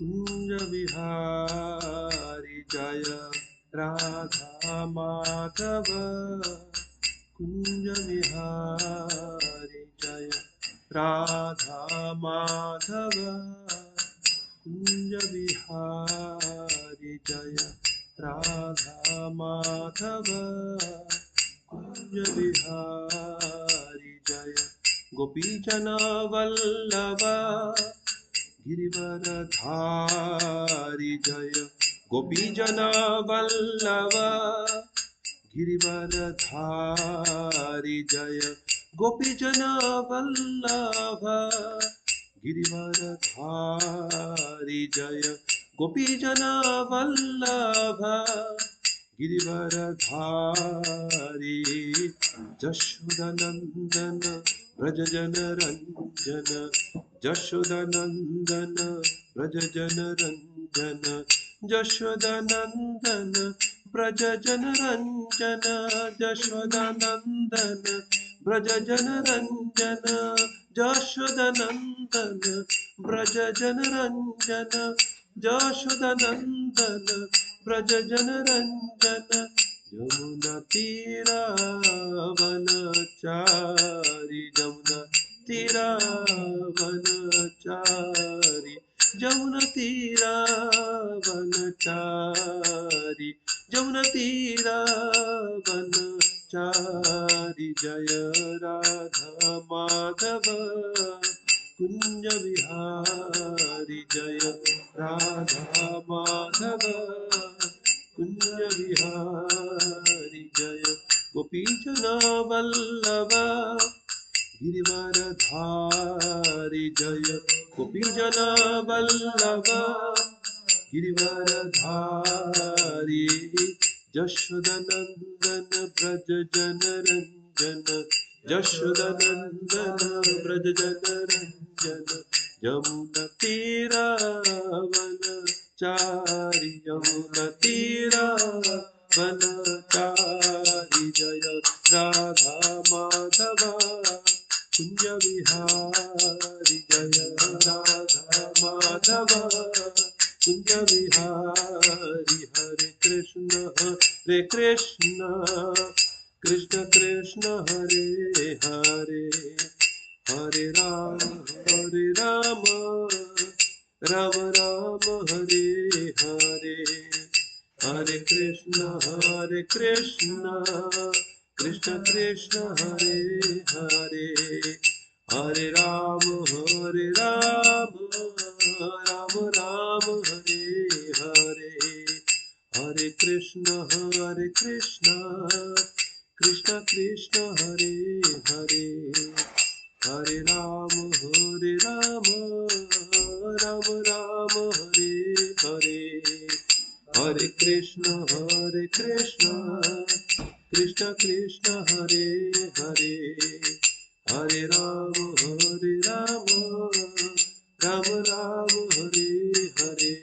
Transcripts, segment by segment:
कुंज विहारी जय राधा माधव कुंज विहारी जय राधा माधव कुंज विहारी जय राधा माधव कुंज विहारी जय गोपीजन वल्लभ गिरिवरधारी जय गोपीजन वल्लभ गिरिवरधारी जय गोपीजन वल्लभ गिरिवरधारी जय गोपीजन वल्लभ गिरिवरधारी जशोदानंदन व्रज जन रंजन जशोदानंदन व्रज जन रंजन जशोदानंदन व्रज जन रंजन जशोदानंदन व्रज जन रंजन जशोदानंदन व्रज जन रंजन जशोदानंदन व्रज जन रंजन यमुना तीरा वनचारी यमुना तीरा वनचारी यमुना तीरा वनचारी यमुना तीरा वनचारी जय राधा माधव कुंज विहारी जय राधा माधव कुंज विहारी जय गोपीजन वल्लभ गिरिवरधारी जय गोपीजन वल्लभ गिरिवरधारी जशोदानंदन व्रज जन रंजन जशोदानंदन व्रज जन रंजन यमुना तीरा वनचारी यमुना तीरा वनचारी जय राधा माधव कुंज विहारी जय राधा माधव कुंज विहारी हरे Krishna Krishna Krishna Hare Hare Hare Ram Ram Ram Hare Hare Hare Krishna Krishna Krishna Hare Hare Hare Ram Ram Ram Hare Hare Hare Krishna Krishna Krishna Hare Hare Hare Ram Ram Ram Hare Hare Hare Krishna Krishna Krishna Hare Hare Hare Ram Ram Ram Hare Hare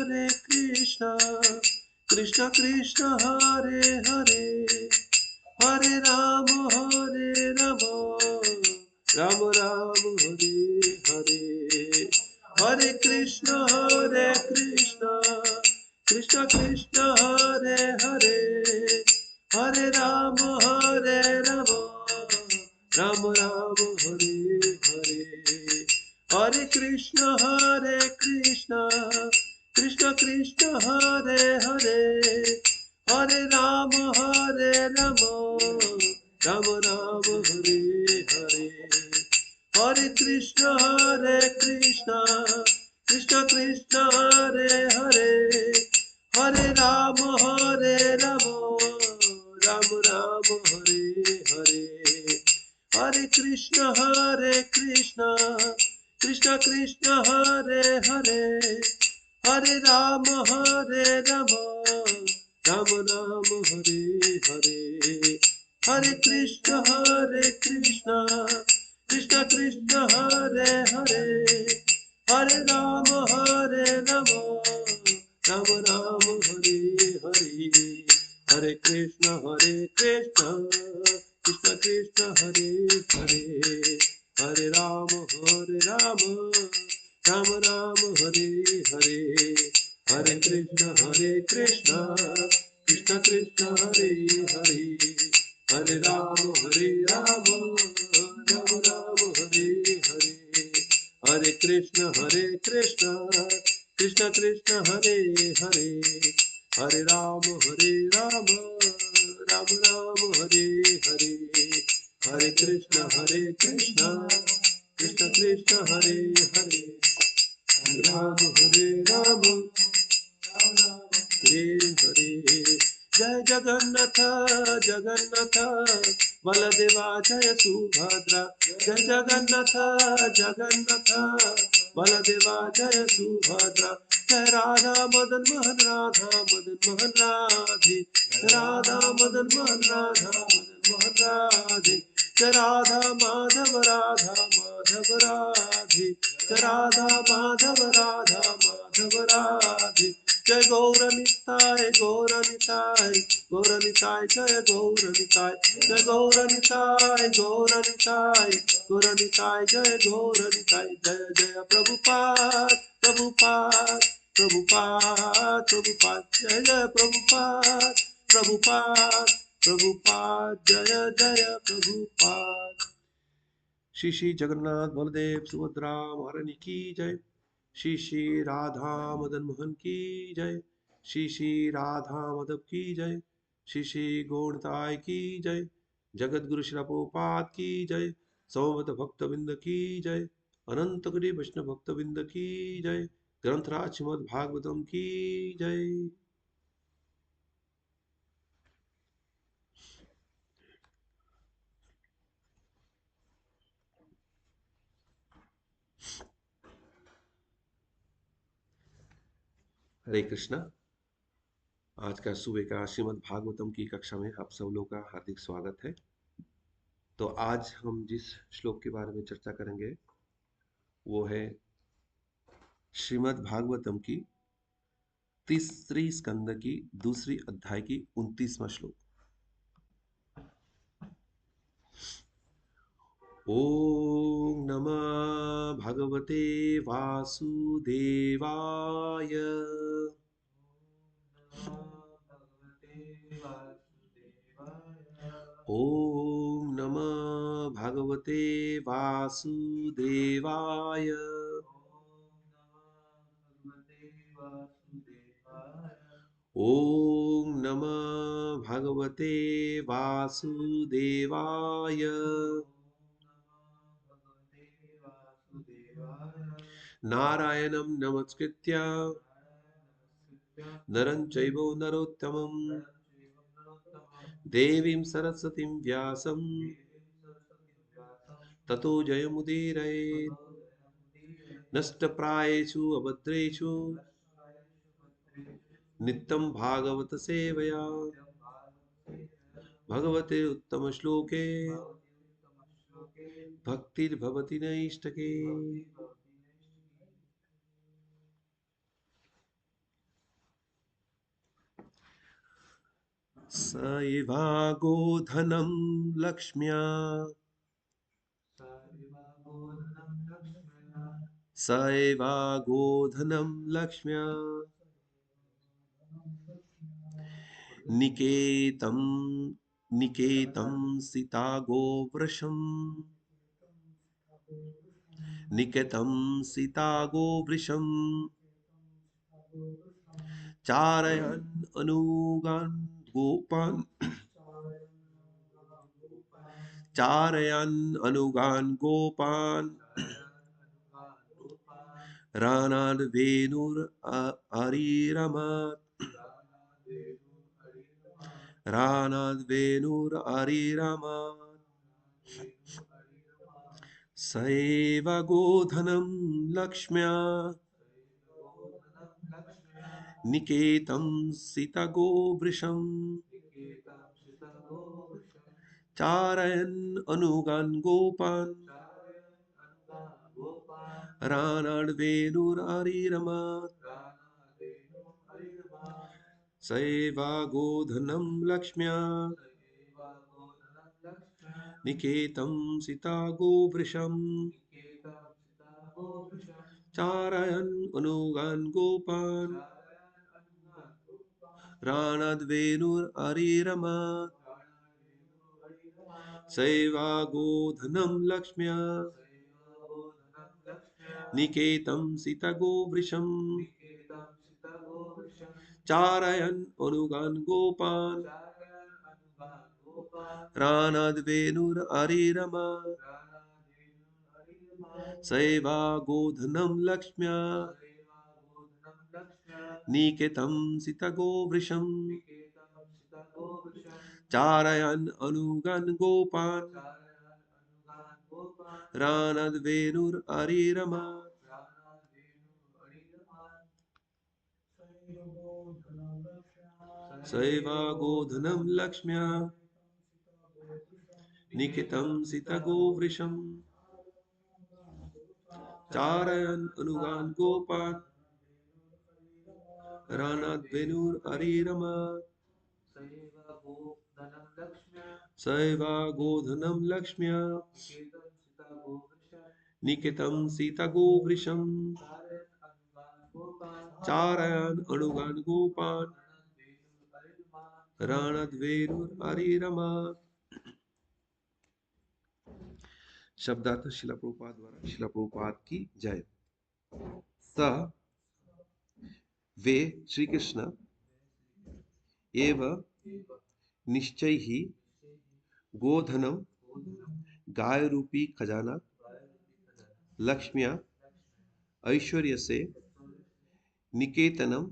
Hare Krishna Krishna Krishna Hare Hare Hare Ram Ram Ram Hare Hare Hare Krishna Krishna Krishna Hare Hare Hare Ram Ram Ram Hare Hare Hare Krishna Krishna Krishna Hare Hare Hare Ram Ram Ram Hare Hare Hare Krishna Krishna Krishna Hare Hare Hare Ram Ram Ram Hare Hare Hare Krishna Krishna Krishna Hare Hare Hare Ram Ram Ram Hare Hare Hare Krishna Krishna Krishna Hare Hare Hare Ram Ram Ram Hare Hare Hare Krishna Krishna Krishna Krishna Hare Hare Hare Rama, Rama Rama, Hare Hare, Hare Krishna, Krishna Krishna, Hare Hare, Hare Rama, Rama Rama, Hare Hare, Hare Krishna, Krishna Krishna, Hare Hare, Hare Rama, Rama Rama, Hare Hare, Hare Krishna, Krishna Krishna, Hare Hare, Hare Rama, Rama Hare Hare, Jai Jagannath, Jagannath, Baladeva Jai Subhadra, Jai Jagannath, Jagannath, Baladeva Jai Subhadra, Jai Radha Madan Mohan, Radha Madan Mohan Radhe, Radha Madan Mohan, Radha Madan Mohan Radhe, Jai Radha Madhav, Radha Madhav Radhe, Jai Radha Madhav, Radha Madhav Radhe, Jai Gauranitai, Gauranitai, Gauranitai, Jai Gauranitai, Jai Gauranitai, Gauranitai, Gauranitai, Jai Gauranitai, Jaya Jaya Prabhupada, Prabhupada, Prabhupada, Prabhupada, Jaya Jaya Prabhupada, Prabhupada, Prabhupada, Jaya Jaya Prabhupada. Shri Shri Jagannath Baldev Subhadra महारानी की जय, श्री श्री राधा मदन मोहन की जय, श्री श्री राधा माधव की जय, श्री श्री गौणताय की जय, जगत गुरु श्री प्रभुपाद की जय, समवत भक्त बिंद की जय, अनंत कोटि वैष्णव भक्त बिंद की जय, ग्रंथराज श्रीमद् भागवतम की जय। हरे कृष्णा। आज का सुबह का श्रीमद् भागवतम की कक्षा में आप सब लोग का हार्दिक स्वागत है। तो आज हम जिस श्लोक के बारे में चर्चा करेंगे वो है श्रीमद् भागवतम की तीसरी स्कंद की दूसरी अध्याय की 29वां श्लोक। ओम नमः भगवते वासुदेवाय। ओम नमः भगवते वासुदेवाय। ओम नमः भगवते वासुदेवाय। नारायणं नमस्कृत्य नरं चैव नरोत्तमं देवीं सरस्वतीं व्यासं ततो जयमुदीरयेत्। नष्टप्रायेषु अभद्रेषु नित्यं भागवत सेवया भगवते उत्तम श्लोके भक्तिर्भवति नैष्टके। स एवागोधनं लक्ष्म्या स एवागोधनं लक्ष्म्या निकेतं निकेतं सीतागोवृषम् निकेतं सीतागोवृषम् चारयन् अनुगान् गोपान् चारयन् अनुगान् गोपान् रानाद्वेणुररिरमत् रानाद्वेणुररिरमत्। स एव गोधनं लक्ष्म्या निकेतं सीतगोवृषम् चारयन् अनुगान् गोपान् रानाद्वेणुररिरमत्। स एव गोधनं लक्ष्म्या निकेतं सिता गोवृषम् चारयन् अनुगान् गोपान् राणाद्वेणुररिरमत् सैवागोधनं लक्ष्म्या निकेतं सितगोवृषम् चारयन् अनुगान् गोपान् राणाद्वेणुररिरमत् सैवागोधनं लक्ष्म्या निकेतं सितगोवृषम् चारयन् अनुगान् गोपान् राणाद्वेणुररिरमत् सैवागोधनं लक्ष्म्या निकेतं सितगोवृषम् चारयन् अनुगान् गोपान् राणाद्वेणुररिरमत् सैवागोधनं लक्ष्म्या निकेतं सितगोवृषम् चारयन् अनुगान् गोपान् राणाद्वेणुररिरमत्। शब्दार्थ शिला प्रभुपाद द्वारा शिला प्रभुपाद की जय। स वे श्री कृष्ण एव निश्चय ही गोधनम गाय रूपी खजाना लक्ष्म्या ऐश्वर्य से निकेतनम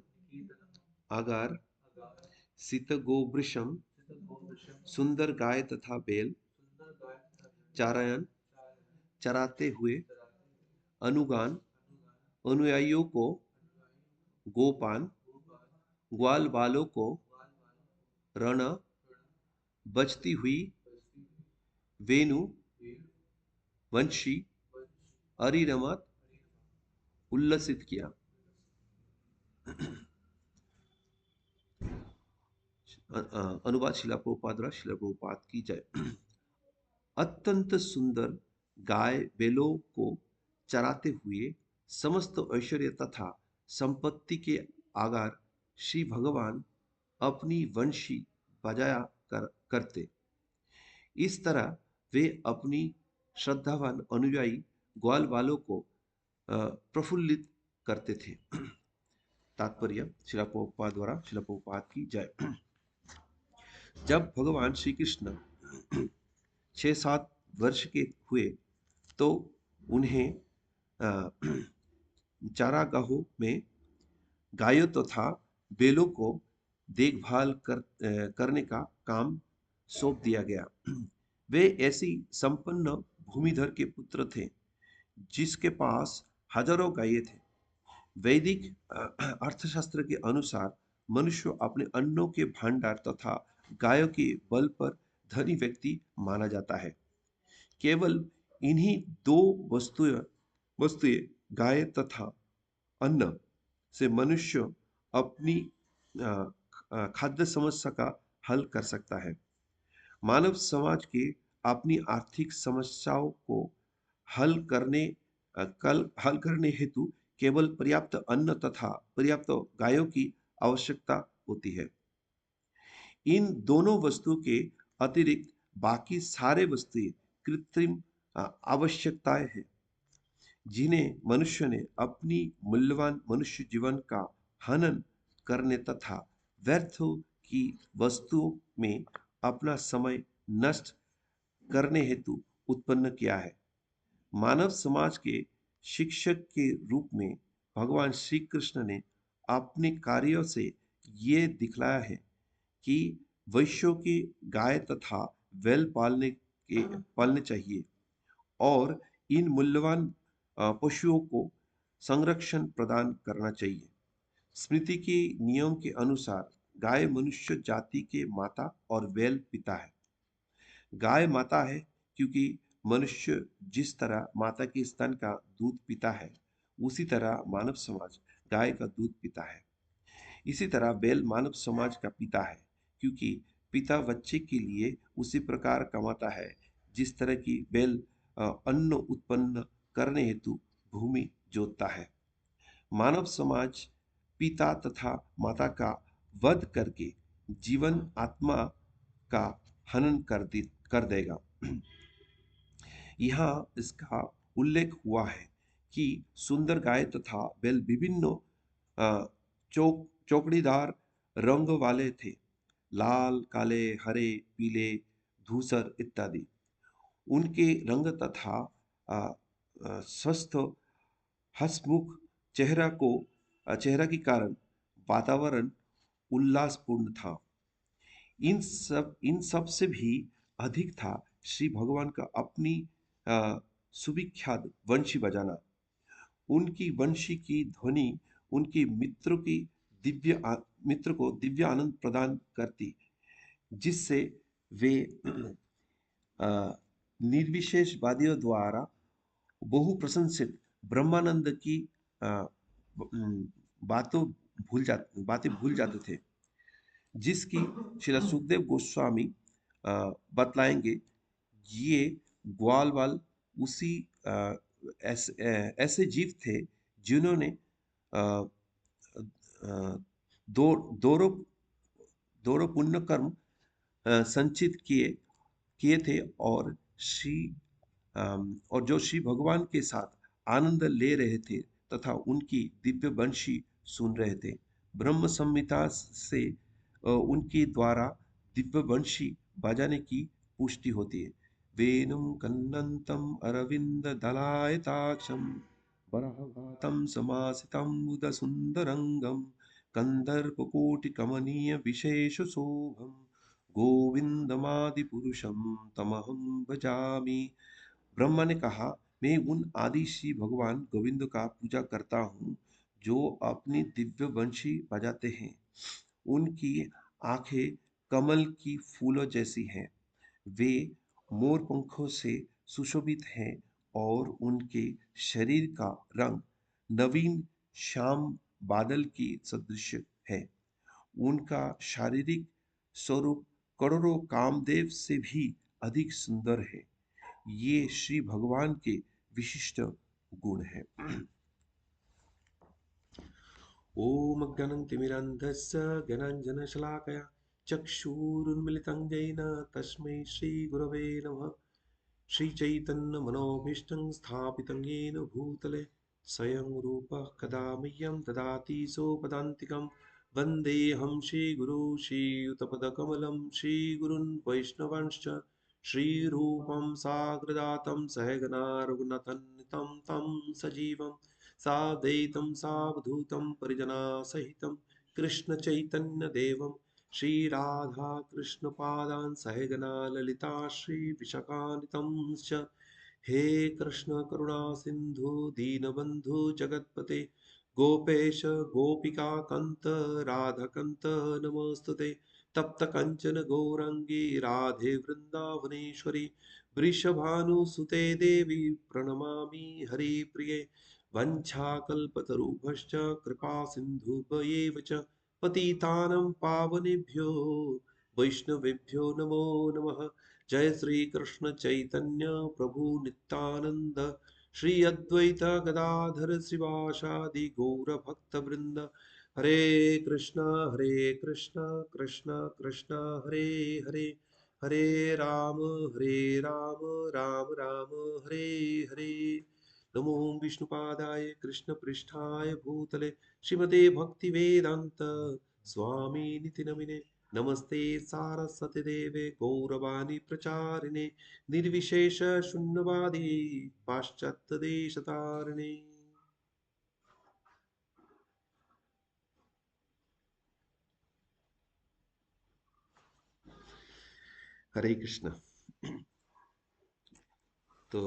आगार सित गोवृषम सुंदर गाय तथा बैल चारायन चराते हुए अनुगान अनुयायियों को गोपान ग्वाल बालों को रण बजती हुई वेणु वंशी अरिरमत उल्लसित किया। अनुवाद शिला प्रभुपाद द्वारा शिला प्रभुपाद की जय। अत्यंत सुंदर गाय बैलों को चराते हुए समस्त ऐश्वर्य तथा संपत्ति के आगार श्री भगवान अपनी वंशी बजाया करते। इस तरह वे अपनी श्रद्धावान अनुयायी ग्वाल बालों को प्रफुल्लित करते थे। तात्पर्य शिला प्रभुपाद द्वारा शिला प्रभुपाद की जय। जब भगवान श्री कृष्ण 6-7 वर्ष के हुए तो उन्हें चारागाहों में गायों तथा बैलों को देखभाल करने का काम सौंप दिया गया। वे ऐसी संपन्न भूमिधर के पुत्र थे जिसके पास हजारों गायें थे। वैदिक अर्थशास्त्र के अनुसार मनुष्य अपने अन्नों के भंडार तथा गायों के बल पर धनी व्यक्ति माना जाता है। केवल इन्हीं दो वस्तुएं गाय तथा अन्न से मनुष्य अपनी खाद्य समस्या का हल कर सकता है। मानव समाज के अपनी आर्थिक समस्याओं को हल करने हेतु केवल पर्याप्त अन्न तथा पर्याप्त गायों की आवश्यकता होती है। इन दोनों वस्तुओं के अतिरिक्त बाकी सारे वस्तुएं कृत्रिम आवश्यकताएं हैं जिन्हें मनुष्य ने अपनी मूल्यवान मनुष्य जीवन का हनन करने तथा व्यर्थों की वस्तुओं में अपना समय नष्ट करने हेतु उत्पन्न किया है। मानव समाज के शिक्षक के रूप में भगवान श्री कृष्ण ने अपने कार्यों से ये दिखलाया है कि वैश्यों की गाय तथा बैल पालने चाहिए और इन मूल्यवान पशुओं को संरक्षण प्रदान करना चाहिए। स्मृति के नियम के अनुसार गाय मनुष्य जाति के माता और बैल पिता है। गाय माता है क्योंकि मनुष्य जिस तरह माता के स्तन का दूध पीता है उसी तरह मानव समाज गाय का दूध पीता है। इसी तरह बैल मानव समाज का पिता है क्योंकि पिता बच्चे के लिए उसी प्रकार कमाता है जिस तरह की बैल अन्न उत्पन्न करने हेतु भूमि जोतता है। मानव समाज पिता तथा माता का वध करके जीवन आत्मा का हनन कर देगा। यहाँ इसका उल्लेख हुआ है कि सुंदर गाय तथा बैल विभिन्न चौकड़ीदार रंग वाले थे, लाल, काले, हरे, पीले, धूसर इत्यादि। उनके रंग तथा स्वस्थ हंसमुख चेहरा के कारण वातावरण उल्लासपूर्ण था। इन सब से भी अधिक था श्री भगवान का अपनी सुविख्यात वंशी बजाना। उनकी वंशी की ध्वनि उनके मित्र को दिव्य आनंद प्रदान करती, जिससे वे निर्विशेषवादियों द्वारा बहु प्रशंसित ब्रह्मानंद की बातें भूल जाते थे, जिसकी श्रील सुखदेव गोस्वामी बतलाएंगे। ये ग्वाल वाल उसी ऐसे जीव थे जिन्होंने अ, अ, दो दोरो दोरो पुण्य कर्म संचित किए किए थे और जो श्री भगवान के साथ आनंद ले रहे थे तथा उनकी दिव्य वंशी सुन रहे थे। ब्रह्म संहिता से उनके द्वारा दिव्य वंशी बजाने की पुष्टि होती है। वेणुं कन्नन्तं अरविंद दलायताक्षं वरहघातं समासितं मुदसुन्दरंगं कंदर्पकोटि कमनीय विशेष शोभम गोविंदमादि पुरुषम तमहम भजामि। ब्रह्मा ने कहा, मैं उन आदि श्री भगवान गोविंद का पूजा करता हूँ जो अपनी दिव्य वंशी बजाते हैं। उनकी आंखें कमल की फूलों जैसी हैं, वे मोर पंखों से सुशोभित हैं और उनके शरीर का रंग नवीन श्याम बादल की सदृश है। उनका शारीरिक स्वरूप करोड़ों कामदेव से भी अधिक सुंदर है। ये श्री भगवान के विशिष्ट गुण है। ओम अज्ञानतिमिरान्धस्य ज्ञानाञ्जनशलाकया चक्षुरुन्मिलितं येन तस्मै श्रीगुरवे नमः। श्रीचैतन्यमनोभीष्टं स्थापितं येन भूतले स्वयं रूपः कदा मह्यं ददाति सोपदान्तिकं। वन्देऽहं श्रीगुरो श्रीयुतपदकमलं श्रीगुरून् वैष्णवांश्च श्रीरूपं साग्रजातं सहगना रघुनाथान्वितं तं सजीवं साद्वैतं सावधूतं परिजनासहितं कृष्णचैतन्यदेवं श्रीराधा कृष्णपादान् सहगना ललिता श्रीविशाखान्वितंश्च। हे कृष्ण करुणा सिन्धु दीनबन्धु जगत्पते गोपेश गोपिका कान्त राधाकान्त नमोस्तुते। तप्त कंचन गौरांगी राधे वृंदावनेश्वरी वृषभानुसुते देवी प्रणमामि हरिप्रिये। वञ्छाकल्पतरुभ्यश्च कृपा सिन्धुभ्येव च पतितानं पावनेभ्यो वैष्णवेभ्यो नमो नमः। जय श्री कृष्ण चैतन्य प्रभु नित्यानंद श्री अद्वैत गदाधर श्रीवासादि गौर भक्त वृंद। हरे कृष्णा कृष्ण कृष्ण हरे हरे, हरे राम राम राम हरे हरे। नमो विष्णुपादाय कृष्ण पृष्ठाय भूतले श्रीमते भक्ति वेदांत स्वामी निति नमिने। नमस्ते सारस्वती देवे गौरवाणी प्रचारिणे निर्विशेष शून्यवादी पाश्चात्य देश तारिणे। हरे कृष्ण। तो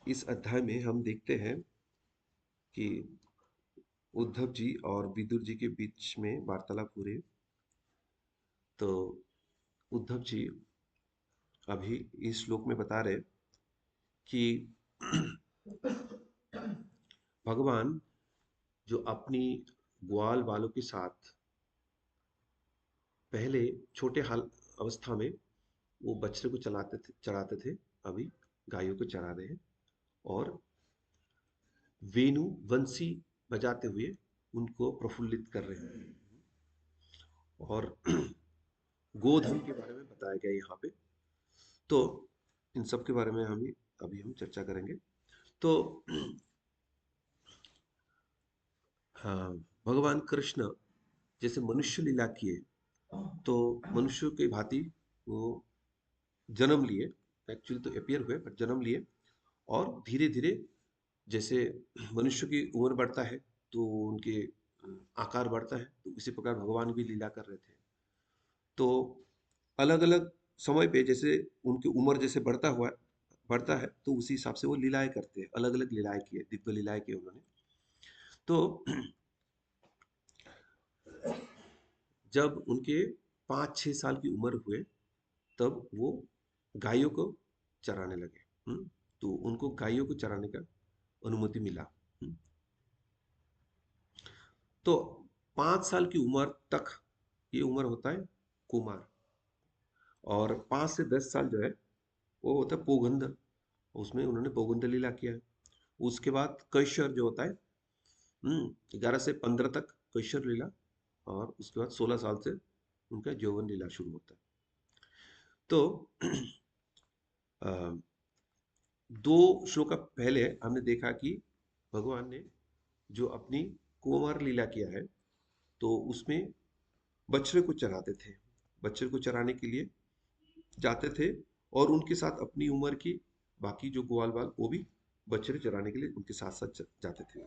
इस अध्याय में हम देखते हैं कि उद्धव जी और विदुर जी के बीच में वार्तालाप हो रही। तो उद्धव जी अभी इस श्लोक में बता रहे कि भगवान जो अपनी ग्वाल वालों के साथ पहले छोटे हाल अवस्था में वो बछड़े को चढ़ाते थे, अभी गायों को चरा रहे हैं। और वेणु वंशी बजाते हुए उनको प्रफुल्लित कर रहे हैं। और गोधन के बारे में बताया गया यहाँ पे। तो इन सब के बारे में हम चर्चा करेंगे। तो हाँ, भगवान कृष्ण जैसे मनुष्य लीला किए, तो मनुष्य की भांति वो जन्म लिए। एक्चुअली तो अपियर हुए, बट जन्म लिए। और धीरे धीरे जैसे मनुष्य की उम्र बढ़ता है, तो उनके आकार बढ़ता है, तो इसी प्रकार भगवान भी लीला कर रहे थे। तो अलग अलग समय पे जैसे उनकी उम्र जैसे बढ़ता है, तो उसी हिसाब से वो लीलाएं करते हैं। अलग अलग लीलाएं किए, दिव्य लीलाएं किए उन्होंने। तो जब उनके 5-6 साल की उम्र हुए, तब वो गायों को चराने लगे। तो उनको गायों को चराने का अनुमति मिला। तो 5 साल की उम्र तक ये उम्र होता है कुमार। और 5 से 10 साल जो है वो होता है पोगंध। उसमें उन्होंने पोगंध लीला किया है। उसके बाद कैशोर जो होता है, 11 से 15 तक कैशोर लीला। और उसके बाद 16 साल से उनका यौवन लीला शुरू होता है। तो अ, 2 श्लोक पहले हमने देखा कि भगवान ने जो अपनी कुमार लीला किया है, तो उसमें बछड़े को चराते थे। बछड़े को चराने के लिए जाते थे, और उनके साथ अपनी उम्र की बाकी जो ग्वाल बाल वो भी बछड़े चराने के लिए उनके साथ साथ जाते थे।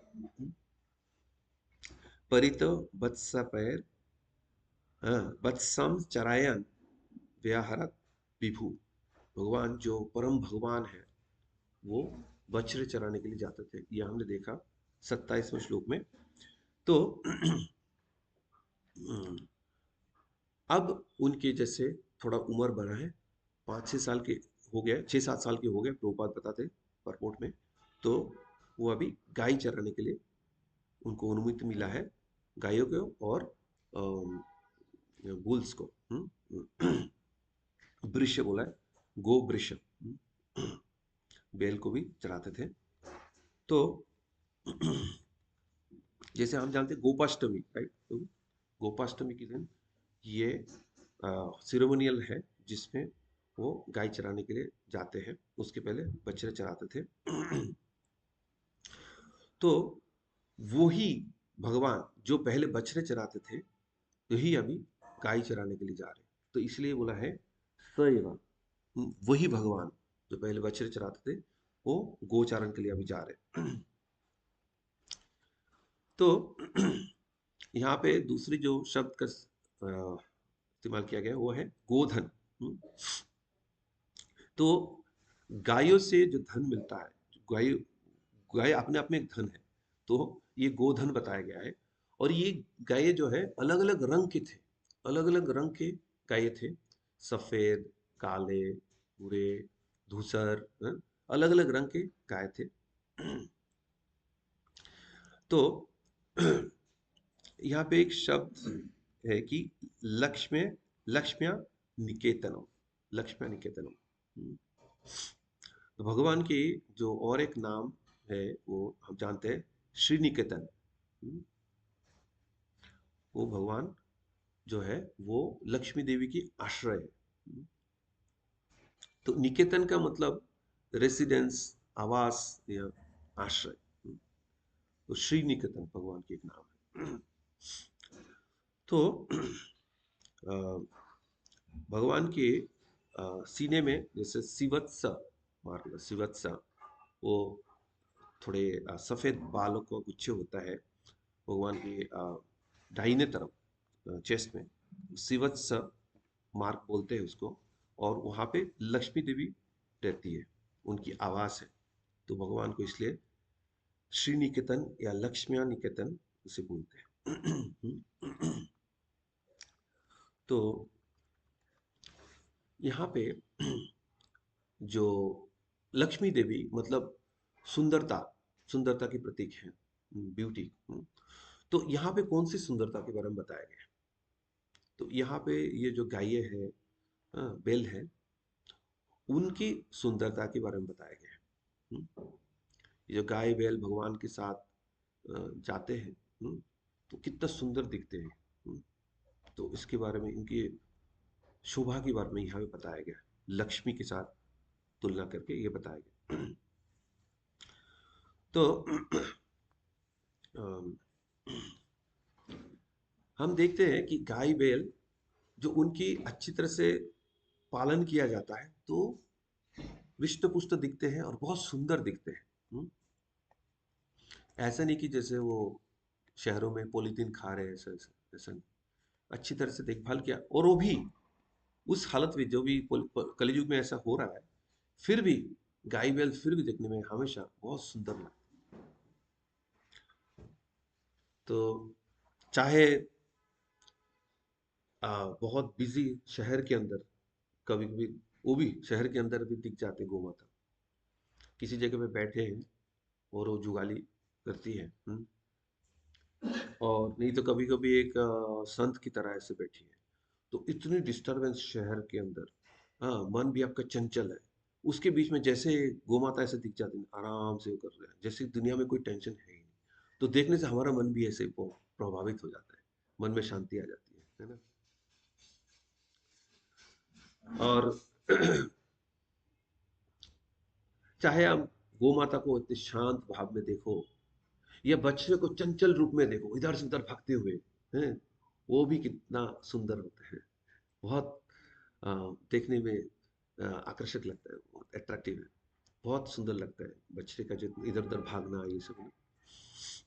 परित वत्स पैर वत्सम चरायन व्याहरत विभु। भगवान जो परम भगवान है, वो बछड़े चराने के लिए जाते थे। यह हमने देखा 27वें श्लोक में। तो अब उनके जैसे थोड़ा उम्र बढ़ा है, 5-6 साल के हो गए, 6-7 साल के हो गए, प्रभुपाद बताते परपोर्ट में। तो वो अभी गाय चराने के लिए उनको अनुमति मिला है, गायों को और बुल्स को। वृष बोला है, गो वृष, बैल को भी चराते थे। तो जैसे हम जानते हैं गोपाष्टमी, राइट? तो गोपाष्टमी के दिन ये सिरेमोनियल है, जिसमें वो गाय चराने के लिए जाते हैं। उसके पहले बछड़े चराते थे। तो वो ही भगवान जो पहले बछड़े चराते थे, यही अभी गाय चराने के लिए जा रहे हैं। तो इसलिए बोला है सएवा, वही भगवान जो पहले बछड़े चराते थे, वो गोचारण के लिए अभी जा रहे हैं। तो यहाँ पे दूसरी जो शब्द का इस्तेमाल किया गया वो है गोधन। तो गायों से जो धन मिलता है, गाय गाय अपने आप में एक धन है, तो ये गोधन बताया गया है। और ये गाय जो है अलग अलग रंग के थे, अलग अलग रंग के गाय थे। सफेद, काले, भूरे, धूसर, अलग अलग रंग के गाय थे। तो यहाँ पे एक शब्द है कि लक्ष्म्य लक्ष्म्या निकेतनम, लक्ष्म्या निकेतनम। तो भगवान की जो और एक नाम है, वो हम जानते हैं श्री निकेतन। वो भगवान जो है वो लक्ष्मी देवी की आश्रय है। तो निकेतन का मतलब रेसिडेंस, आवास या आश्रय। तो श्री निकेतन भगवान की एक नाम है। तो भगवान के सीने में जैसे सिवत्स मार्ग, सिवत्स वो थोड़े सफेद बालों का गुच्छे होता है भगवान के दाहिने तरफ चेस्ट में, सिवत्स मार्क बोलते हैं उसको। और वहां पे लक्ष्मी देवी रहती है, उनकी आवास है। तो भगवान को इसलिए श्री निकेतन या लक्ष्म्या निकेतन उसे बोलते हैं। तो यहाँ पे जो लक्ष्मी देवी मतलब सुंदरता, सुंदरता की प्रतीक है, ब्यूटी। तो यहाँ पे कौन सी सुंदरता के बारे में बताया गया है? तो यहाँ पे ये जो गाय है, बैल है, उनकी सुंदरता के बारे में बताया गया है। ये जो गाय बैल भगवान के साथ जाते हैं, तो कितना सुंदर दिखते हैं। तो इसके बारे में, इनकी शोभा के बारे में यहाँ पे बताया गया है। लक्ष्मी के साथ तुलना करके ये बताया गया। तो अम, हम देखते हैं कि गाय बैल जो उनकी अच्छी तरह से पालन किया जाता है, तो विष्ट पुष्ट दिखते हैं और बहुत सुंदर दिखते हैं। ऐसा नहीं कि जैसे वो शहरों में पॉलीथीन खा रहे हैं, ऐसा ऐसा ऐसा नहीं। अच्छी तरह से देखभाल किया, और वो भी उस हालत में, जो भी कलयुग में ऐसा हो रहा है, फिर भी गाय बैल फिर भी देखने में हमेशा बहुत सुंदर लगता है। तो चाहे बहुत बिजी शहर के अंदर, कभी कभी वो भी शहर के अंदर भी दिख जाते गौ माता, किसी जगह पे बैठे हैं और वो जुगाली करती है। और नहीं तो कभी कभी एक संत की तरह ऐसे बैठी है। तो इतनी डिस्टरबेंस शहर के अंदर, हाँ, मन भी आपका चंचल है, उसके बीच में जैसे गौ माता ऐसे दिख जाती है, आराम से वो कर रहे हैं, जैसे दुनिया में कोई टेंशन है ही नहीं। तो देखने से हमारा मन भी ऐसे प्रभावित हो जाता है, मन में शांति आ जाती है ना। और चाहे आप गौ माता को इतने शांत भाव में देखो, या बच्चे को चंचल रूप में देखो, इधर से उधर भागते हुए हैं, वो भी कितना सुंदर होते हैं। बहुत अ, देखने में आकर्षक लगता है, बहुत अट्रैक्टिव है, बहुत सुंदर लगता है बछड़े का जो इधर उधर भागना, ये सब ना।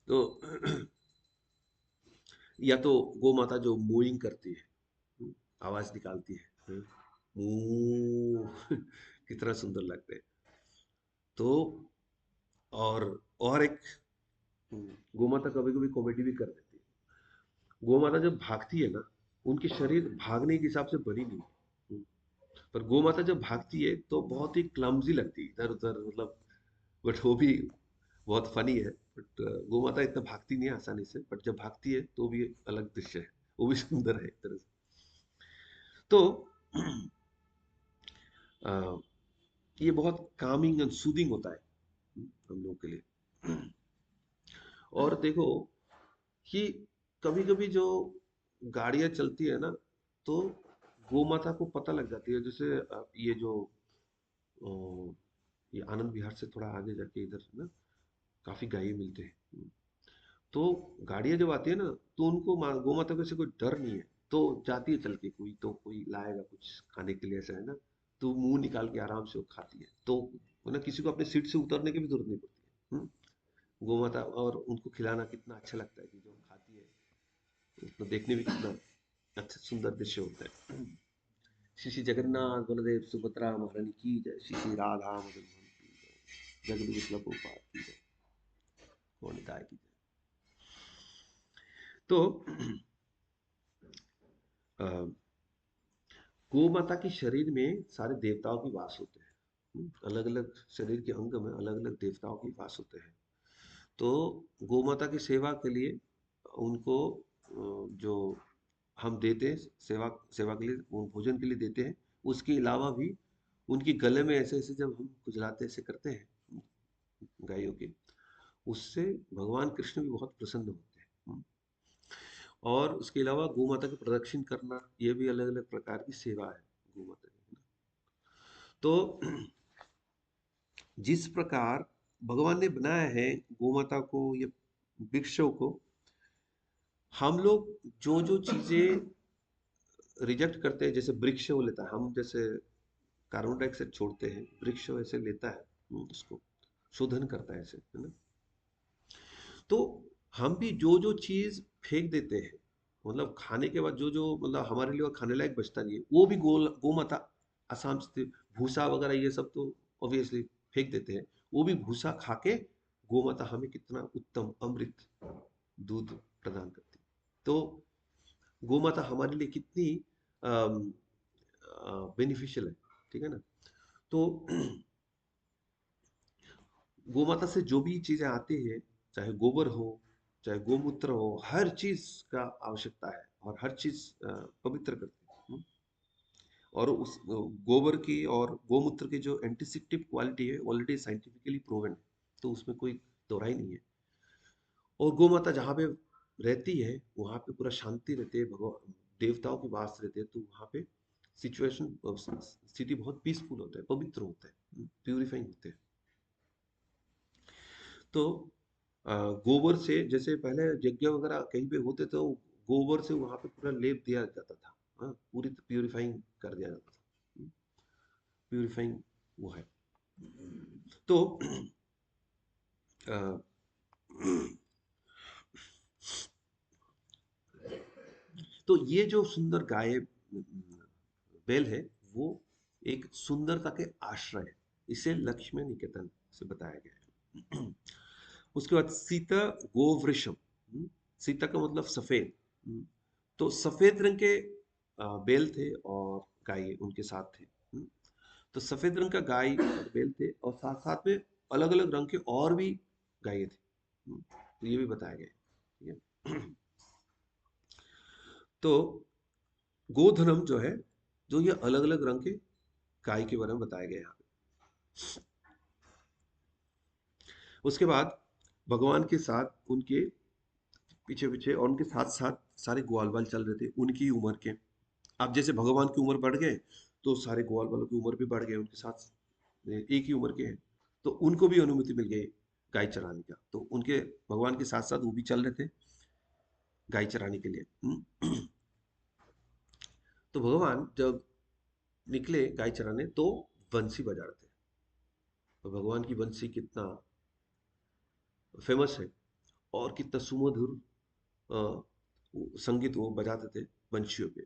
तो या तो गौ माता जो मूइंग करती है, हम्म, आवाज निकालती है, मूं कितना सुंदर लगता है। तो और और एक, गौ माता कभी कभी कॉमेडी भी कर देती है। गौ माता जब भागती है ना, उनकी शरीर भागने के हिसाब से बनी नहीं है। पर गौ माता जब भागती है तो बहुत ही क्लमजी लगती है, इधर उधर, मतलब। बट वो भी बहुत फनी है। बट गौ माता इतना भागती नहीं है आसानी से, बट जब भागती है तो भी अलग दृश्य है, वो भी सुंदर है एक तरह से। तो अ, ये बहुत कामिंग एंड सूदिंग होता है हम लोगों के लिए। और देखो कि कभी कभी जो गाड़ियां चलती है ना, तो गौ माता को पता लग जाती है, जैसे ये जो अ, ये आनंद विहार से थोड़ा आगे जाके इधर ना काफी गाय मिलते हैं। तो गाड़ियां जब आती है ना, तो उनको गौ माता को ऐसे कोई डर नहीं है, तो जाती है चल के, कोई तो कोई लाएगा कुछ खाने के लिए, ऐसा है ना, तो मुंह निकाल के आराम से वो खाती है। तो ना किसी को अपने सीट से उतरने की भी जरूरत नहीं पड़ती है। गौ माता, और उनको खिलाना कितना अच्छा लगता है कि जो खाती है, तो देखने में कितना अच्छा सुंदर दृश्य होता है। श्री श्री जगन्नाथ बलदेव सुभद्रा महारानी की जय, श्री श्री राधा मदन मोहन की जय, जगदीश वल्लभ गोपाल की जय, गौर निताय की जय। तो अ, गौ माता के शरीर में सारे देवताओं की वास होते हैं। अलग अलग शरीर के अंग में अलग अलग देवताओं की वास होते हैं। तो गौ माता की सेवा के लिए उनको जो हम देते हैं, सेवा सेवा के लिए, वो भोजन के लिए देते हैं। उसके अलावा भी उनके गले में ऐसे ऐसे जब हम खुजलाते ऐसे करते हैं गायों के, उससे भगवान कृष्ण भी बहुत प्रसन्न होते हैं। और उसके अलावा गौ माता की प्रदक्षिण करना, ये भी अलग अलग प्रकार की सेवा है गौ माता की। तो जिस प्रकार भगवान ने बनाया है गौ माता को, ये वृक्षों को, हम लोग जो जो चीजें रिजेक्ट करते हैं, जैसे वृक्ष वो लेता है, हम जैसे कार्बन डाइऑक्साइड छोड़ते हैं, वृक्ष ऐसे लेता है, उसको शोधन करता है ऐसे, है ना। तो हम भी जो जो चीज फेंक देते हैं, मतलब खाने के बाद जो जो, मतलब हमारे लिए और खाने लायक बचता नहीं है, वो भी गौ माता आसाम से भूसा वगैरह ये सब तो ऑब्वियसली फेंक देते हैं। वो भी भूसा खा के गौ माता हमें कितना उत्तम अमृत दूध प्रदान करती है। तो गौ माता हमारे लिए कितनी बेनिफिशियल है, ठीक है ना। तो गौ माता से जो भी चीजें आती है, चाहे गोबर हो, चाहे गोमूत्र हो, हर चीज का आवश्यकता है, और हर चीज पवित्र करती है। और उस गोबर की और गोमूत्र की जो एंटीसेप्टिक क्वालिटी है ऑलरेडी साइंटिफिकली प्रूवन है, तो उसमें कोई दोहराई नहीं है। और गौ माता जहाँ पे रहती है वहाँ पे पूरा शांति रहती है, भगवान देवताओं के वास रहते हैं, तो वहाँ पे सिचुएशन स्थिति बहुत पीसफुल होता है, पवित्र होता है, प्यूरिफाइंग होते हैं। तो गोबर से जैसे पहले यज्ञ वगैरह कहीं पे होते तो गोबर से वहां पे पूरा लेप दिया जाता था, हाँ, पूरी प्यूरिफाइंग कर दिया जाता था, प्यूरिफाइंग वो है। तो अ, तो ये जो सुंदर गाय बैल है वो एक सुंदरता के आश्रय है, इसे लक्ष्मी निकेतन से बताया गया है। उसके बाद सीता गोवृषम, सीता का मतलब सफेद, तो सफेद रंग के बैल थे और गाय उनके साथ थे, तो सफेद रंग का गाय और बैल थे और साथ साथ में अलग अलग रंग के और भी गाय थे, तो ये भी बताया गया है, ठीक है। तो गोधनम जो है, जो ये अलग अलग रंग के गाय के बारे में बताया गया है यहाँ पे। उसके बाद भगवान के साथ उनके पीछे पीछे और उनके साथ साथ सारे ग्वाल बाल चल रहे थे उनकी उम्र के। अब जैसे भगवान की उम्र बढ़ गए तो सारे ग्वाल बालों की उम्र भी बढ़ गए उनके साथ, एक ही उम्र के हैं, तो उनको भी अनुमति मिल गई गाय चराने का, तो उनके भगवान के साथ साथ वो भी चल रहे थे गाय चराने के लिए। तो भगवान जब निकले गाय चराने तो बंसी बजा रहे थे, तो भगवान की बंसी कितना फेमस है और कितना सुमधुर संगीत वो बजाते थे बंशियों पे।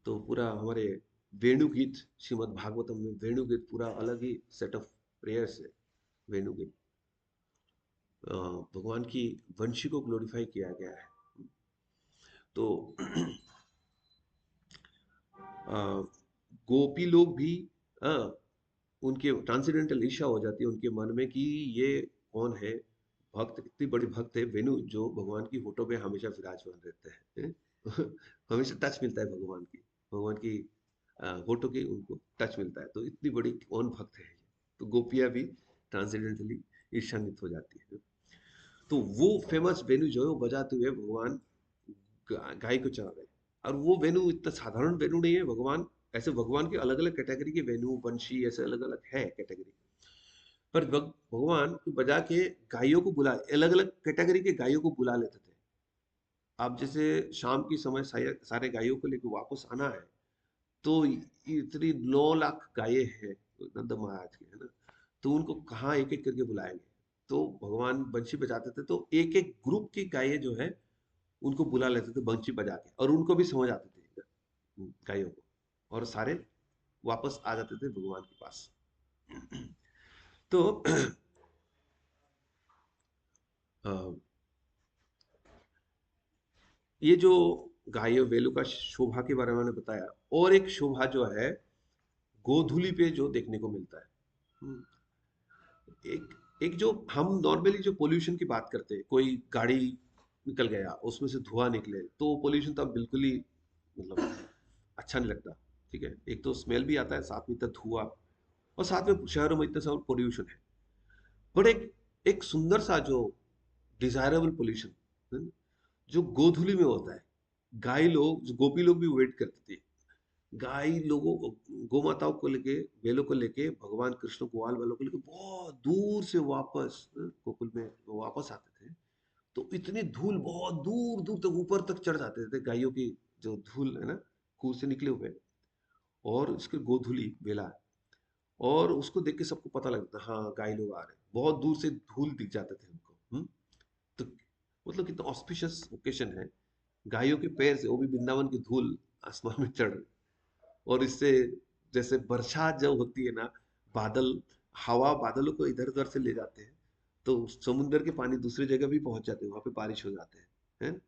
तो पूरा हमारे वेणु गीत, श्रीमद् भागवतम में वेणु गीत पूरा अलग ही सेट ऑफ प्रेयर्स है, वेणु गीत। भगवान की वंशी को ग्लोरीफाई किया गया है। तो गोपी लोग भी अ, उनके ट्रांसेंडेंटल इच्छा हो जाती है उनके मन में कि ये कौन है भक्त, कितनी बड़ी भक्त है वेणु जो भगवान की फोटो पे हमेशा विराजमान रहते हैं। हमेशा टच मिलता है भगवान की फोटो की उनको टच मिलता है, तो इतनी बड़ी कौन भक्त है ये, तो गोपियां भी ट्रांसेंडेंटली ईर्षान्वित हो जाती है। तो वो फेमस वेन्यू जो है वो बजाते हुए भगवान गाय को चरा रहे हैं। और वो वेन्यू इतना साधारण वेन्यू नहीं है, भगवान ऐसे भगवान के अलग अलग कैटेगरी के वेन्यू बंशी ऐसे अलग अलग है कैटेगरी, पर भगवान बजा के गायों को बुला अलग अलग कैटेगरी के गायों को बुला लेते थे। अब जैसे शाम की समय सारे गायों को लेकर वापस आना है, तो इतनी 9 लाख गायें हैं नंद महाराज की, है ना, तो उनको कहाँ एक एक करके बुलाएंगे। तो भगवान बंशी बजाते थे तो एक एक ग्रुप की गायें जो है उनको बुला लेते थे बंशी बजा के, और उनको भी समझ आते थे गायों को, और सारे वापस आ जाते थे भगवान के पास। तो अ, ये जो गाय वेलू का शोभा के बारे में मैंने बताया, और एक शोभा जो है गोधूली पे जो देखने को मिलता है। हम्म, एक एक जो हम नॉर्मली जो पोल्यूशन की बात करते हैं, कोई गाड़ी निकल गया उसमें से धुआं निकले तो पोल्यूशन तो अब बिल्कुल ही मतलब अच्छा नहीं लगता, ठीक है, एक तो स्मेल भी आता है, साथ में इतना धुआं, और साथ में शहरों में इतना सा पोल्यूशन है। बट एक एक सुंदर सा जो डिजायरेबल पोल्यूशन जो गोधूली में होता है, गाय लोग जो गोपी लोग भी वेट करते थे, गाय लोगों गौ माताओं को लेके बैलों को लेके भगवान कृष्ण ग्वाल वालों को लेके बहुत दूर से वापस गोकुल में वापस आते थे, तो इतनी धूल बहुत दूर दूर तक ऊपर तक चढ़ जाते थे गायों की जो धूल है ना, खूह से निकले हुए, और उसके गोधूली बेला, और उसको देख के सबको पता लगता हाँ गाय लोग आ रहे हैं, बहुत दूर से धूल दिख जाते थे उनको। तो मतलब कितना ऑस्पिशियस ओकेशन है, गायों के पैर से वो भी वृंदावन की धूल आसमान में चढ़ रही, और इससे जैसे बरसात जब होती है ना, बादल हवा बादलों को इधर उधर से ले जाते हैं, तो समुद्र के पानी दूसरी जगह भी पहुंच जाते हैं, वहां पे बारिश हो जाते हैं।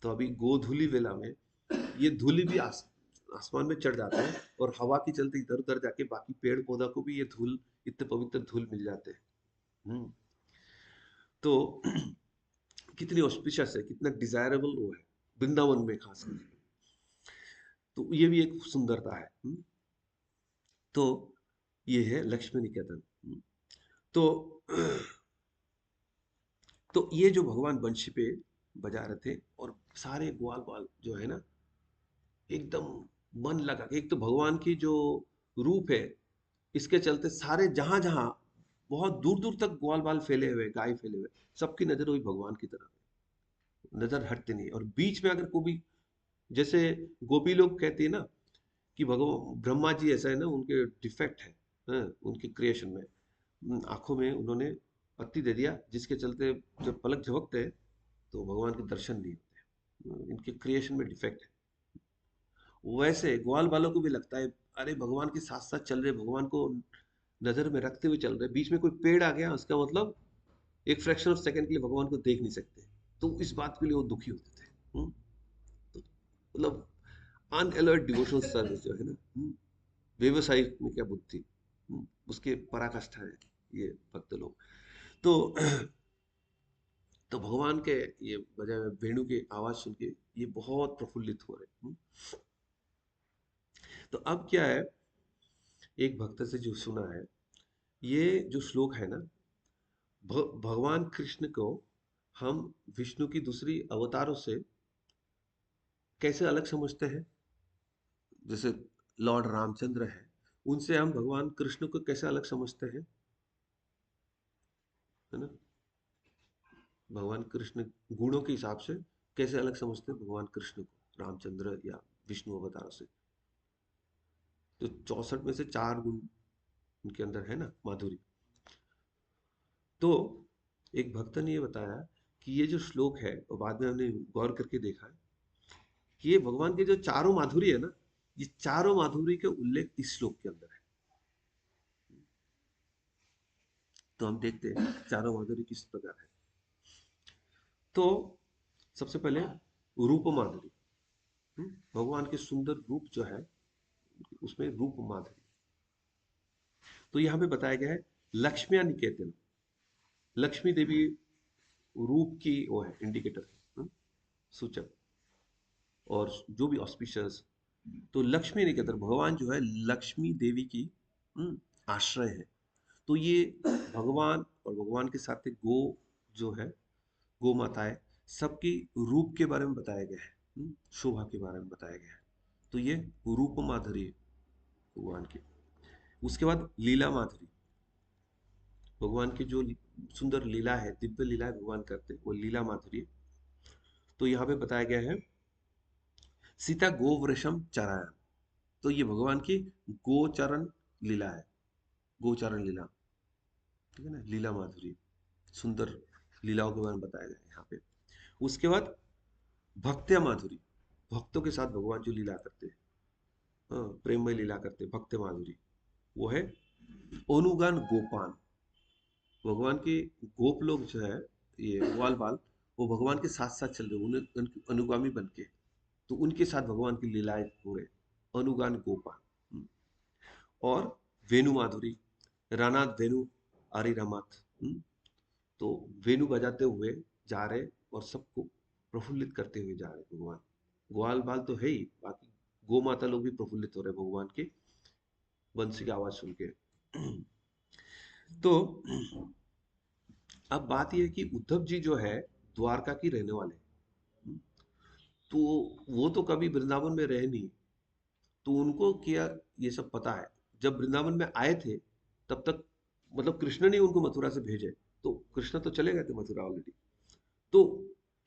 तो अभी गोधूली वेला में ये धूली भी आसमान में चढ़ जाते हैं, और हवा के चलते इधर उधर जाके बाकी पेड़ पौधा को भी ये धूल, इतने पवित्र धूल मिल जाते हैं। हम्म, तो कितनी ऑस्पिशियस है, कितना डिजायरेबल वो है वृंदावन में खास करके। तो ये भी एक सुंदरता है। तो ये है लक्ष्मी निकेतन। तो तो ये जो भगवान बंशी पे बजा रहे थे, और सारे ग्वाल बाल जो है ना, एकदम मन लगा के, एक तो भगवान की जो रूप है, इसके चलते सारे जहां जहां बहुत दूर दूर तक ग्वाल बाल फैले हुए, गाय फैले हुए, सबकी नजर वही भगवान की तरफ, नजर हटते नहीं। और बीच में अगर कोई भी, जैसे गोपी लोग कहते हैं ना कि भगवान ब्रह्मा जी ऐसा है ना, उनके डिफेक्ट है, उनके क्रिएशन में, आंखों में उन्होंने पत्ती दे दिया, जिसके चलते जब पलक झपकते हैं तो भगवान के दर्शन नहीं होते, इनके क्रिएशन में डिफेक्ट है। वैसे ग्वाल वालों को भी लगता है, अरे भगवान के साथ साथ चल रहे, भगवान को नजर में रखते हुए चल रहे, बीच में कोई पेड़ आ गया, उसका मतलब एक फ्रैक्शन ऑफ सेकंड के लिए भगवान को देख नहीं सकते, तो इस बात के लिए वो दुखी होते थे। तो मतलब अनअलर्ट डिवोशनल सर्विस जो है ना, व्यवसायिक में क्या बुद्धि, उसके पराकाष्ठा है ये भक्त लोग। तो तो भगवान के ये बजाय वेणु की आवाज सुन के ये बहुत प्रफुल्लित हो रहे। तो अब क्या है, एक भक्त से जो सुना है, ये जो श्लोक है ना, भगवान कृष्ण को हम विष्णु की दूसरी अवतारों से कैसे अलग समझते हैं। जैसे लॉर्ड रामचंद्र है, उनसे हम भगवान कृष्ण को कैसे अलग समझते हैं, है ना। भगवान कृष्ण गुणों के हिसाब से कैसे अलग समझते हैं भगवान कृष्ण को रामचंद्र या विष्णु अवतारों से। तो 64 में से 4 गुण उनके अंदर है ना, माधुरी। तो एक भक्त ने ये बताया कि ये जो श्लोक है, और बाद में हमने गौर करके देखा है कि ये भगवान के जो चारों माधुरी है ना, ये चारों माधुरी का उल्लेख इस श्लोक के अंदर है। तो हम देखते हैं चारों माधुरी किस प्रकार है। तो सबसे पहले रूप माधुरी, भगवान के सुंदर रूप जो है, उसमें रूप माधुरी। तो यहाँ पे बताया गया है लक्ष्मिया निकेतन, लक्ष्मी देवी रूप की वो है, इंडिकेटर, सूचक, और जो भी ऑस्पिशियस। तो लक्ष्मी निकेतन भगवान जो है लक्ष्मी देवी की आश्रय है। तो ये भगवान और भगवान के साथ एक गो जो है, गो माताएं, सबकी रूप के बारे में बताया गया है, शोभा के बारे में बताया गया है। तो ये रूप माधुरी है भगवान की। उसके बाद लीला माधुरी, भगवान की जो सुंदर लीला है, दिव्य लीलाएं भगवान करते हैं, वो लीला माधुरी है। तो यहाँ पे बताया गया है सीता गोवृषम चराया, तो ये भगवान की गोचरण लीला है, गोचरण लीला, ठीक है ना, लीला माधुरी, सुंदर लीलाओं के बारे में बताया गया है यहाँ पे। उसके बाद भक्त्या माधुरी, भक्तों के साथ भगवान जो लीला करते हैं, हाँ, प्रेममय लीला करते हैं, भक्त माधुरी, वो है अनुगान गोपान, भगवान के गोप लोग जो है, ये ग्वाल बाल, वो भगवान के साथ साथ चल रहे, उन्हें उनके अनुगामी बन के, तो उनके साथ भगवान की लीलाएं हो रहे, अनुगान गोपाल। और वेणु माधुरी, रानाथ वेणु आरी रमात, तो वेणु बजाते हुए जा रहे, और सबको प्रफुल्लित करते हुए जा रहे भगवान। ग्वाल बाल तो है ही, बाकी गो माता लोग भी प्रफुल्लित हो रहे भगवान के बंसी की आवाज सुन के। तो अब बात यह है कि उद्धव जी जो है द्वारका की रहने वाले, तो वो तो कभी वृंदावन में रहे नहीं, तो उनको क्या ये सब पता है। जब वृंदावन में आए थे, तब तक मतलब कृष्ण ने उनको मथुरा से भेजे, तो कृष्ण तो चले गए थे मथुरा ऑलरेडी, तो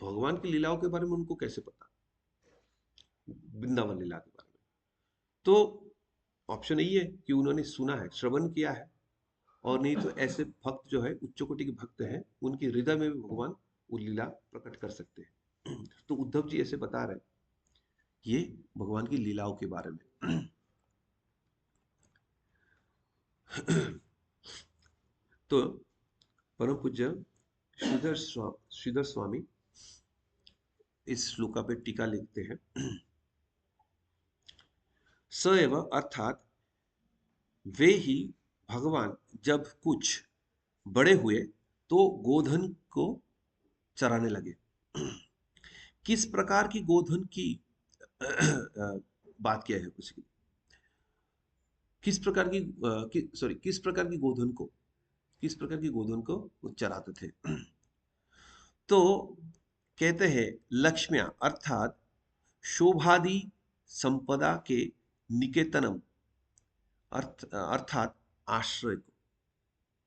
भगवान की लीलाओं के बारे में उनको कैसे पता, वृंदावन लीला के बारे में। तो ऑप्शन यही है कि उन्होंने सुना है, श्रवण किया है, और नहीं तो ऐसे भक्त जो है उच्च कोटि के भक्त हैं, उनके हृदय में भी भगवान वो लीला प्रकट कर सकते हैं। तो उद्धव जी ऐसे बता रहे ये भगवान की लीलाओं के बारे में। तो परम पूज्य श्रीधर स्वामी इस श्लोका पे टीका लिखते हैं, स एव अर्थात वे ही भगवान जब कुछ बड़े हुए तो गोधन को चराने लगे। किस प्रकार की गोधन की बात किया है उसकी। किस प्रकार की किस प्रकार की गोधन को, किस प्रकार की गोधन को वो चराते थे। तो कहते हैं लक्ष्म्या अर्थात शोभादि संपदा के निकेतनम, अर्थात आश्रय को।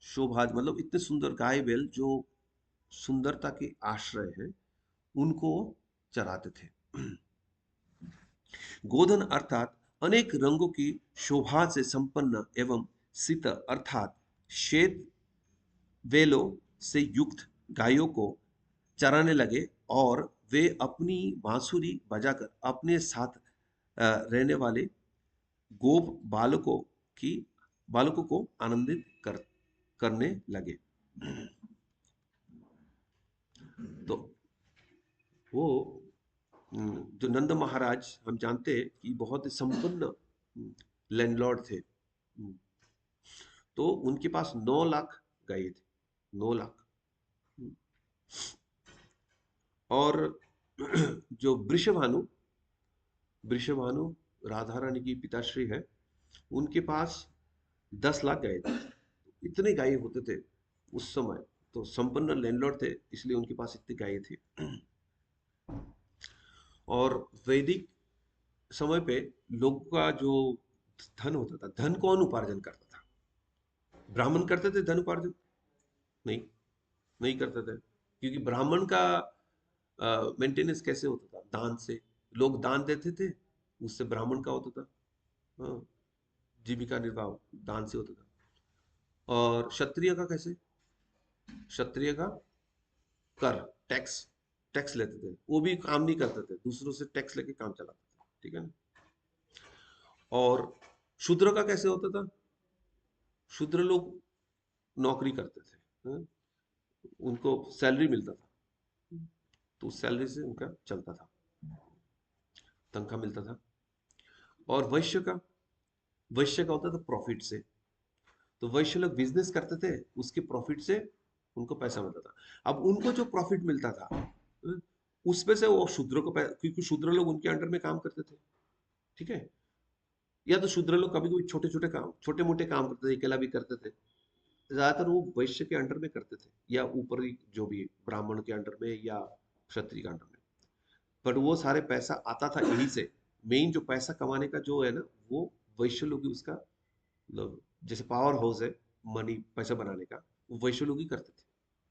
शोभा मतलब इतने सुंदर गाय बैल जो सुंदरता के आश्रय है, उनको चराते थे। गोधन अर्थात अनेक रंगों की शोभा से संपन्न एवं सित अर्थात श्वेत वेलों से युक्त गायों को चराने लगे, और वे अपनी बांसुरी बजाकर अपने साथ रहने वाले गोप बालकों को आनंदित करने लगे। तो वो जो नंद महाराज हम जानते हैं कि बहुत ही संपन्न लैंडलॉर्ड थे। तो उनके पास 9 लाख गाय थे, 9 लाख। और जो वृषभानु राधा रानी की पिताश्री है, उनके पास 10 लाख गाय थे। इतने गाय होते थे उस समय, तो संपन्न लैंडलॉर्ड थे, इसलिए उनके पास इतनी गाय थी। और वैदिक समय पे लोगों का जो धन होता था, धन कौन उपार्जन करता था? ब्राह्मण करते थे धन उपार्जन? नहीं, नहीं करते थे, क्योंकि ब्राह्मण का मेंटेनेंस कैसे होता था? दान से। लोग दान देते थे, उससे ब्राह्मण का होता था। हाँ, जीविका निर्वाह दान से होता था। और क्षत्रिय का कैसे? क्षत्रिय का कर, टैक्स, टैक्स लेते थे। वो भी काम नहीं करते थे, दूसरों से टैक्स लेके काम चलाते थे। ठीक है ना? और शूद्र का कैसे होता था? शूद्र लोग नौकरी करते थे, हाँ? उनको सैलरी मिलता था, तो उस सैलरी से उनका चलता था, तनख्वाह मिलता था। और वैश्य का होता था प्रॉफिट से। तो वैश्य लोग बिजनेस करते थे, उसके प्रॉफिट से उनको पैसा मिलता था। अब उनको जो प्रॉफिट मिलता था, हाँ, उसमें से वो शूद्र को क्योंकि शूद्र लोग उनके अंडर में काम करते थे। ठीक है? या तो शूद्र लोग कभी कभी छोटे छोटे काम, छोटे मोटे काम करते थे, अकेला भी करते थे। ज्यादातर वो वैश्य के अंडर में करते थे, या ऊपरी जो भी ब्राह्मण के अंडर में या क्षत्रिय के अंडर में। बट वो सारे पैसा आता था यहीं से। मेन जो पैसा कमाने का जो है ना, वो वैश्य लोग ही उसका मतलब, जैसे पावर हाउस है मनी पैसा बनाने का, वो वैश्य लोग ही करते थे।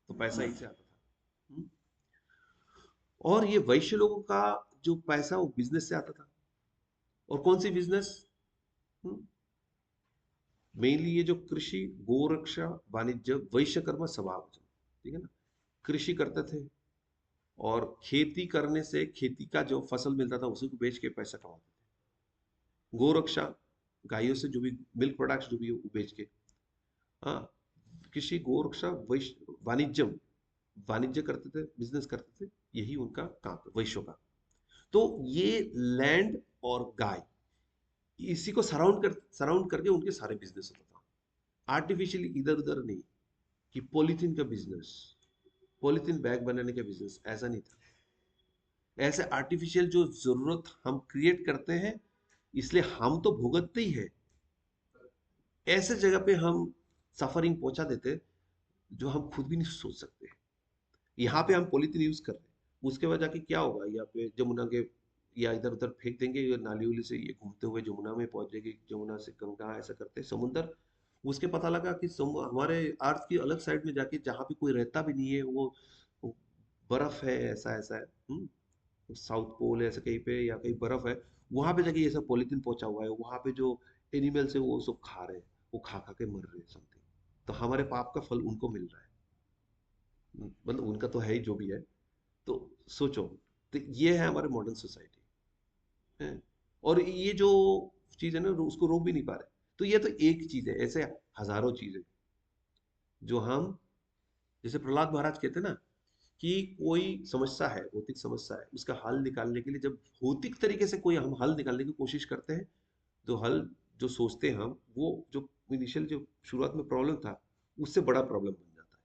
तो पैसा यहीं से आता था। हम्म। और ये वैश्य लोगों का जो पैसा वो बिजनेस से आता था। और कौन सी बिजनेस? मेनली ये जो कृषि, गोरक्षा, वाणिज्य, वैश्य कर्म स्वभाव, ठीक है ना? कृषि करते थे, और खेती करने से खेती का जो फसल मिलता था उसी को बेच के पैसा कमाते थे। गोरक्षा, गायों से जो भी मिल्क प्रोडक्ट्स जो भी वो बेच के। हाँ, कृषि, गोरक्षा, वैश्य, वाणिज्यम, वाणिज्य करते थे, बिजनेस करते थे, यही उनका काम था वैश्यों का। तो ये लैंड और गाय, इसी को सराउंड करके उनके सारे बिजनेस होता था। आर्टिफिशियली इधर उधर नहीं, कि पॉलीथीन का बिजनेस, पॉलीथीन बैग बनाने का बिजनेस, ऐसा नहीं था। ऐसे आर्टिफिशियल जो जरूरत हम क्रिएट करते हैं, इसलिए हम तो भुगतते ही है। ऐसे जगह पे हम सफरिंग पहुंचा देते जो हम खुद भी नहीं सोच सकते। यहाँ पे हम पॉलीथीन यूज कर रहे हैं, उसके बाद जाके क्या होगा? यहाँ पे जमुना के या इधर उधर फेंक देंगे, ये नाली उली से ये घूमते हुए जमुना में पहुंच जाएगी, जमुना से गंगा, ऐसा करते समुंदर। उसके पता लगा कि हमारे अर्थ की अलग साइड में जाके, जहाँ पे कोई रहता भी नहीं है, वो बर्फ है, ऐसा ऐसा है। साउथ पोल ऐसे कहीं पे या कहीं बर्फ है, वहां पे जाके ये सब पॉलीथीन पहुंचा हुआ है, वहां पे जो एनिमल्स है वो सब खा रहे हैं, वो खा खा के मर रहे हैं समथिंग। तो हमारे पाप का फल उनको मिल रहा है। मतलब उनका तो है ही जो भी है। तो सोचो, तो ये है हमारे मॉडर्न सोसाइटी है। और ये जो चीज है ना, उसको रोक भी नहीं पा रहे। तो ये तो एक चीज है, ऐसे हजारों चीजें जो हम, जैसे प्रहलाद महाराज कहते हैं ना, कि कोई समस्या है, भौतिक समस्या है, उसका हल निकालने के लिए जब भौतिक तरीके से कोई हम हल निकालने की कोशिश करते हैं, तो हल जो सोचते हैं हम, वो जो इनिशियल जो शुरुआत में प्रॉब्लम था, उससे बड़ा प्रॉब्लम बन जाता है।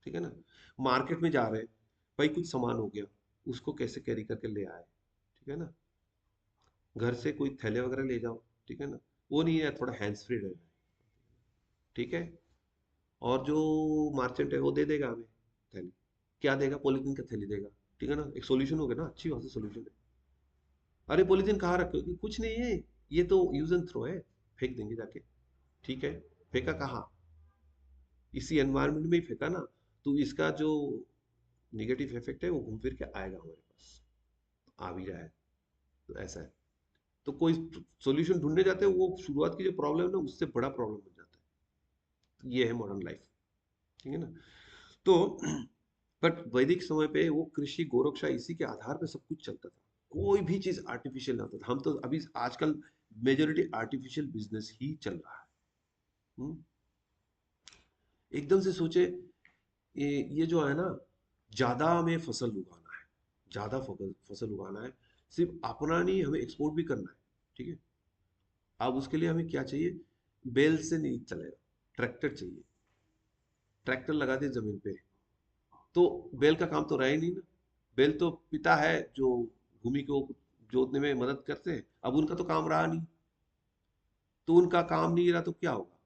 ठीक है ना? मार्केट में जा रहे हैं, भाई कुछ सामान हो गया, उसको कैसे कैरी करके ले आए, ठीक है ना? घर से कोई थैले वगैरह ले जाओ, ठीक है ना, वो नहीं है, थोड़ा हैंड्स फ्री रहना है, ठीक है। और जो मार्चेंट है वो दे देगा हमें थैली, क्या देगा, पॉलीथीन का थैली देगा, ठीक है ना, एक सॉल्यूशन हो गया ना, अच्छी बात है, सॉल्यूशन है। अरे पॉलीथीन कहाँ रखोगे, कुछ नहीं है, ये तो यूज एंड थ्रो है, फेंक देंगे जाके, ठीक है। फेंका कहाँ, इसी एनवायरनमेंट में ही फेंका ना, तो इसका जो निगेटिव इफेक्ट है वो घूम फिर के आएगा हमारे पास, आ भी रहा है, तो ऐसा है। तो कोई सॉल्यूशन ढूंढने जाते हैं, वो शुरुआत की जो प्रॉब्लम है ना उससे बड़ा प्रॉब्लम बन जाता है, तो ये है मॉडर्न लाइफ, ठीक है ना। तो बट वैदिक समय पे वो कृषि गोरक्षा इसी के आधार पे सब कुछ चलता था, कोई भी चीज आर्टिफिशियल ना होता था। हम तो अभी आजकल मेजोरिटी आर्टिफिशियल बिजनेस ही चल रहा है। हम्म, एकदम से सोचे, ये जो है ना, ज्यादा हमें फसल उगाना है, ज्यादा फसल उगाना है, सिर्फ अपना नहीं, हमें एक्सपोर्ट भी करना है, ठीक है। अब उसके लिए हमें क्या चाहिए, बैल से नहीं चलेगा, ट्रैक्टर चाहिए, ट्रैक्टर लगा दिए जमीन पे, तो बैल का काम तो रहा ही नहीं ना। बैल तो पिता है जो भूमि को जोतने में मदद करते हैं, अब उनका तो काम रहा नहीं, तो उनका काम नहीं रहा तो क्या होगा,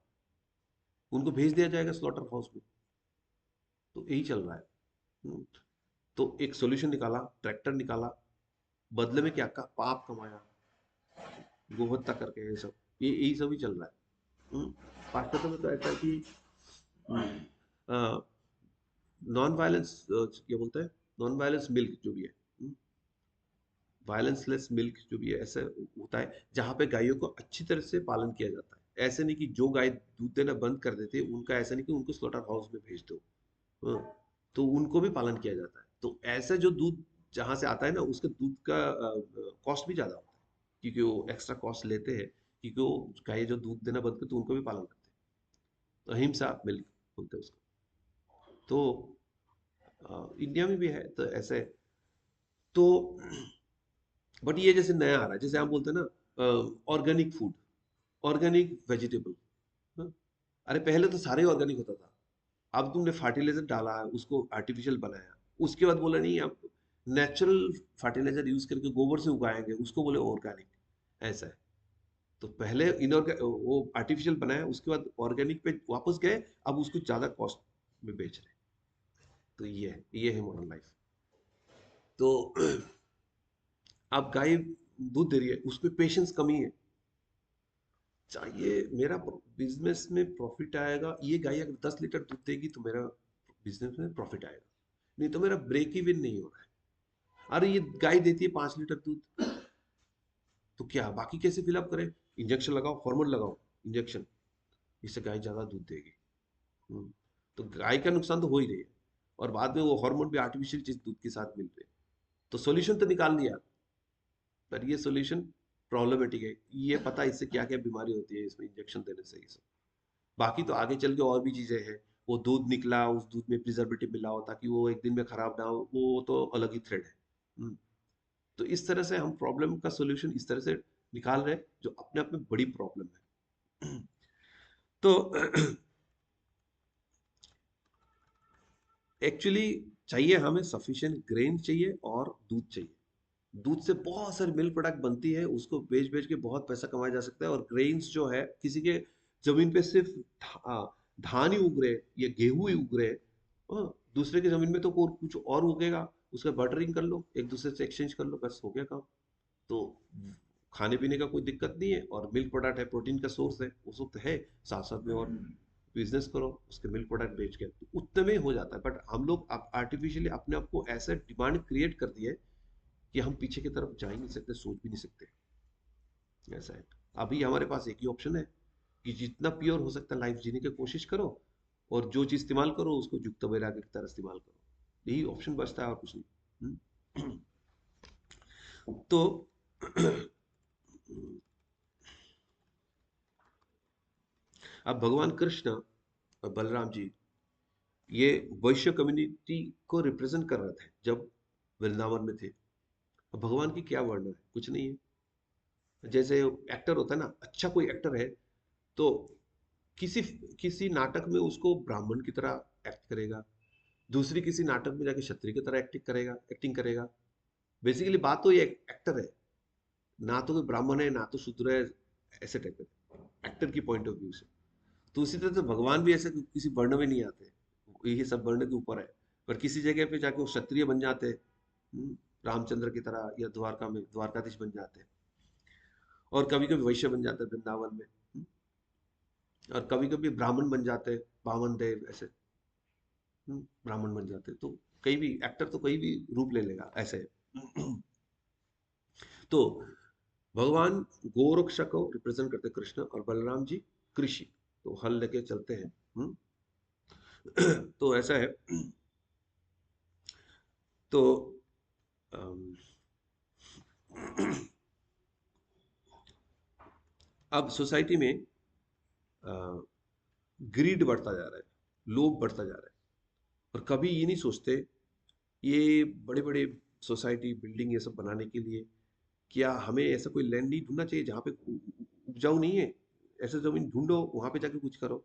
उनको भेज दिया जाएगा स्लॉटर हाउस में, तो यही चल रहा है। हम्म, तो एक सॉल्यूशन निकाला, ट्रैक्टर निकाला, बदले में क्या का पाप कमाया, गोहत्या करके, ये सब, ये यही सब ही चल रहा है। पाश्चात्य में तो ऐसा है कि नॉन वायलेंस, क्या बोलते हैं, नॉन वायलेंस मिल्क जो भी है, वायलेंस लेस मिल्क जो भी है, ऐसा होता है जहाँ पे गायों को अच्छी तरह से पालन किया जाता है। ऐसे नहीं कि जो गाय दूध देना बंद कर देते उनका, ऐसा नहीं कि उनको स्लॉटर हाउस में भेज दो, हाँ, तो उनको भी पालन किया जाता है। तो ऐसा जो दूध जहाँ से आता है ना, उसका दूध का कॉस्ट भी ज्यादा होता है, क्योंकि वो एक्स्ट्रा कॉस्ट लेते हैं, क्योंकि वो गाय जो दूध देना बंद करते तो उनको भी पालन करते हैं, तो अहिंसा मिल्क बोलते हैं उसको। तो इंडिया में भी है तो ऐसे, तो बट ये जैसे नया आ रहा है, जैसे हम बोलते हैं ना, ऑर्गेनिक फूड, ऑर्गेनिक वेजिटेबल। अरे पहले तो सारे ऑर्गेनिक होता था, अब तुमने फर्टिलाइजर डाला है, उसको आर्टिफिशियल बनाया, उसके बाद बोला नहीं अब नेचुरल फर्टिलाइजर यूज करके गोबर से उगाएंगे, उसको बोले ऑर्गेनिक, ऐसा है। तो पहले इनऑर्गेनिक वो आर्टिफिशियल बनाया, उसके बाद ऑर्गेनिक पे वापस गए, अब उसको ज्यादा कॉस्ट में बेच रहे हैं। तो ये है मॉडर्न लाइफ। तो अब गाय दूध दे रही है, उसमें पेशेंस कमी है, चाहिए मेरा बिजनेस में प्रॉफिट आएगा, ये गाय अगर 10 लीटर दूध देगी तो मेरा बिजनेस में प्रॉफिट आएगा, नहीं तो मेरा ब्रेक इवन नहीं हो रहा है। अरे ये गाय देती है 5 लीटर दूध, तो क्या बाकी कैसे फिलअप करें, इंजेक्शन लगाओ, हार्मोन लगाओ, इंजेक्शन, इससे गाय ज्यादा दूध देगी। हम्म, तो गाय का नुकसान तो हो ही रही है, और बाद में वो हार्मोन भी आर्टिफिशियल चीज दूध के साथ मिल रही है। तो सॉल्यूशन तो निकाल दिया, पर ये सॉल्यूशन प्रॉब्लमेटिक है, ये पता इससे क्या क्या बीमारी होती है इसमें इंजेक्शन देने से, ये सब। बाकी तो आगे चल के और भी चीजें हैं, वो दूध निकला, उस दूध में प्रिजर्वेटिव मिला हो ताकि वो एक दिन में खराब ना हो, वो तो अलग ही थ्रेड है। हम्म, तो इस तरह से हम प्रॉब्लम का सॉल्यूशन इस तरह से निकाल रहे हैं, जो अपने आप में बड़ी प्रॉब्लम है। तो एक्चुअली चाहिए हमें सफिशिएंट ग्रेन चाहिए और दूध चाहिए, दूध से बहुत सारी मिल्क प्रोडक्ट बनती है, उसको बेच बेच के बहुत पैसा कमाया जा सकता है। और ग्रेन्स जो है, किसी के जमीन पे सिर्फ धान ही उग रहे या गेहूं ही उग रहे, दूसरे की जमीन में तो कुछ और उगेगा, उसका बटरिंग कर लो, एक दूसरे से एक्सचेंज कर लो, बस हो गया काम। तो खाने पीने का कोई दिक्कत नहीं है, और मिल्क प्रोडक्ट है, प्रोटीन का सोर्स है, उस वक्त है, साथ साथ में और बिजनेस करो उसके मिल्क प्रोडक्ट बेच के, तो उतने में हो जाता है। बट हम लोग आर्टिफिशियली अपने आप को ऐसा डिमांड क्रिएट कर दिया है कि हम पीछे की तरफ जा ही नहीं सकते, सोच भी नहीं सकते, ऐसा है। अभी हमारे पास एक ही ऑप्शन है कि जितना प्योर हो सकता है लाइफ जीने की कोशिश करो, और जो चीज इस्तेमाल करो उसको युक्त वैराग्य की तरह इस्तेमाल करो, यही ऑप्शन बचता है और कुछ नहीं। तो अब भगवान कृष्ण और बलराम जी, ये वैश्य कम्युनिटी को रिप्रेजेंट कर रहे थे जब वृंदावन में थे। अब भगवान की क्या वर्णन है, कुछ नहीं है। जैसे एक्टर होता है ना, अच्छा कोई एक्टर है, तो किसी किसी नाटक में उसको ब्राह्मण की तरह एक्ट करेगा, दूसरी किसी नाटक में जाके क्षत्रिय की तरह एक्टिंग करेगा। बेसिकली बात तो ये एक्टर है, ना तो कोई ब्राह्मण है ना तो शूद्र है, ऐसे टाइप का एक्टर की पॉइंट ऑफ व्यू से। तो उसी तरह से भगवान भी ऐसे किसी वर्ण में नहीं आते, ये सब वर्ण के ऊपर है। पर किसी जगह पे जाके वो क्षत्रिय बन जाते हैं, रामचंद्र की तरह, या द्वारका में द्वारकाधीश बन जाते हैं, और कभी कभी वैश्य बन जाते हैं वृंदावन में, और कभी कभी ब्राह्मण बन जाते हैं, बामन देव ऐसे, ब्राह्मण बन जाते हैं। तो कहीं भी एक्टर तो कोई भी रूप ले लेगा ऐसे है। तो भगवान गोरक्षा को रिप्रेजेंट करते हैं कृष्ण, और बलराम जी कृषि, तो हल लेके चलते हैं। तो ऐसा है। तो अम, अब सोसाइटी में ग्रीड बढ़ता जा रहा है, लोभ बढ़ता जा रहा है, और कभी ये नहीं सोचते ये बड़े बड़े सोसाइटी बिल्डिंग ये सब बनाने के लिए क्या हमें ऐसा कोई लैंड नहीं ढूंढना चाहिए जहाँ पे उपजाऊ नहीं है, ऐसे जमीन ढूंढो वहां पे जाके कुछ करो।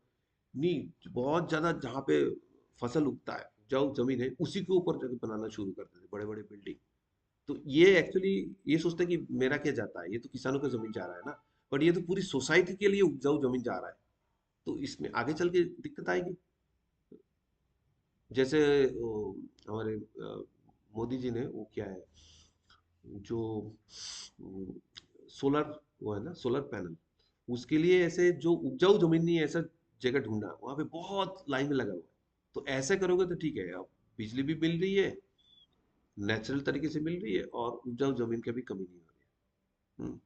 नहीं, बहुत ज्यादा जहाँ पे फसल उगता है, उपजाऊ जमीन है, उसी के ऊपर जाके बनाना शुरू कर देते बड़े बड़े बिल्डिंग। तो ये एक्चुअली ये सोचते हैं कि मेरा क्या जाता है, ये तो किसानों का जमीन जा रहा है ना, बट ये तो पूरी सोसाइटी के लिए उपजाऊ जमीन जा रहा है। तो इसमें आगे चल के दिक्कत आएगी। जैसे हमारे मोदी जी ने वो क्या है, जो सोलर, वो है ना सोलर पैनल, उसके लिए ऐसे जो उपजाऊ जमीन नहीं है ऐसा जगह ढूंढा, वहां पे बहुत लाइन में लगा हुआ है। तो ऐसे करोगे तो ठीक है, अब बिजली भी मिल रही है, नेचुरल तरीके से मिल रही है, और उपजाऊ जमीन की भी कमी नहीं हो रही है।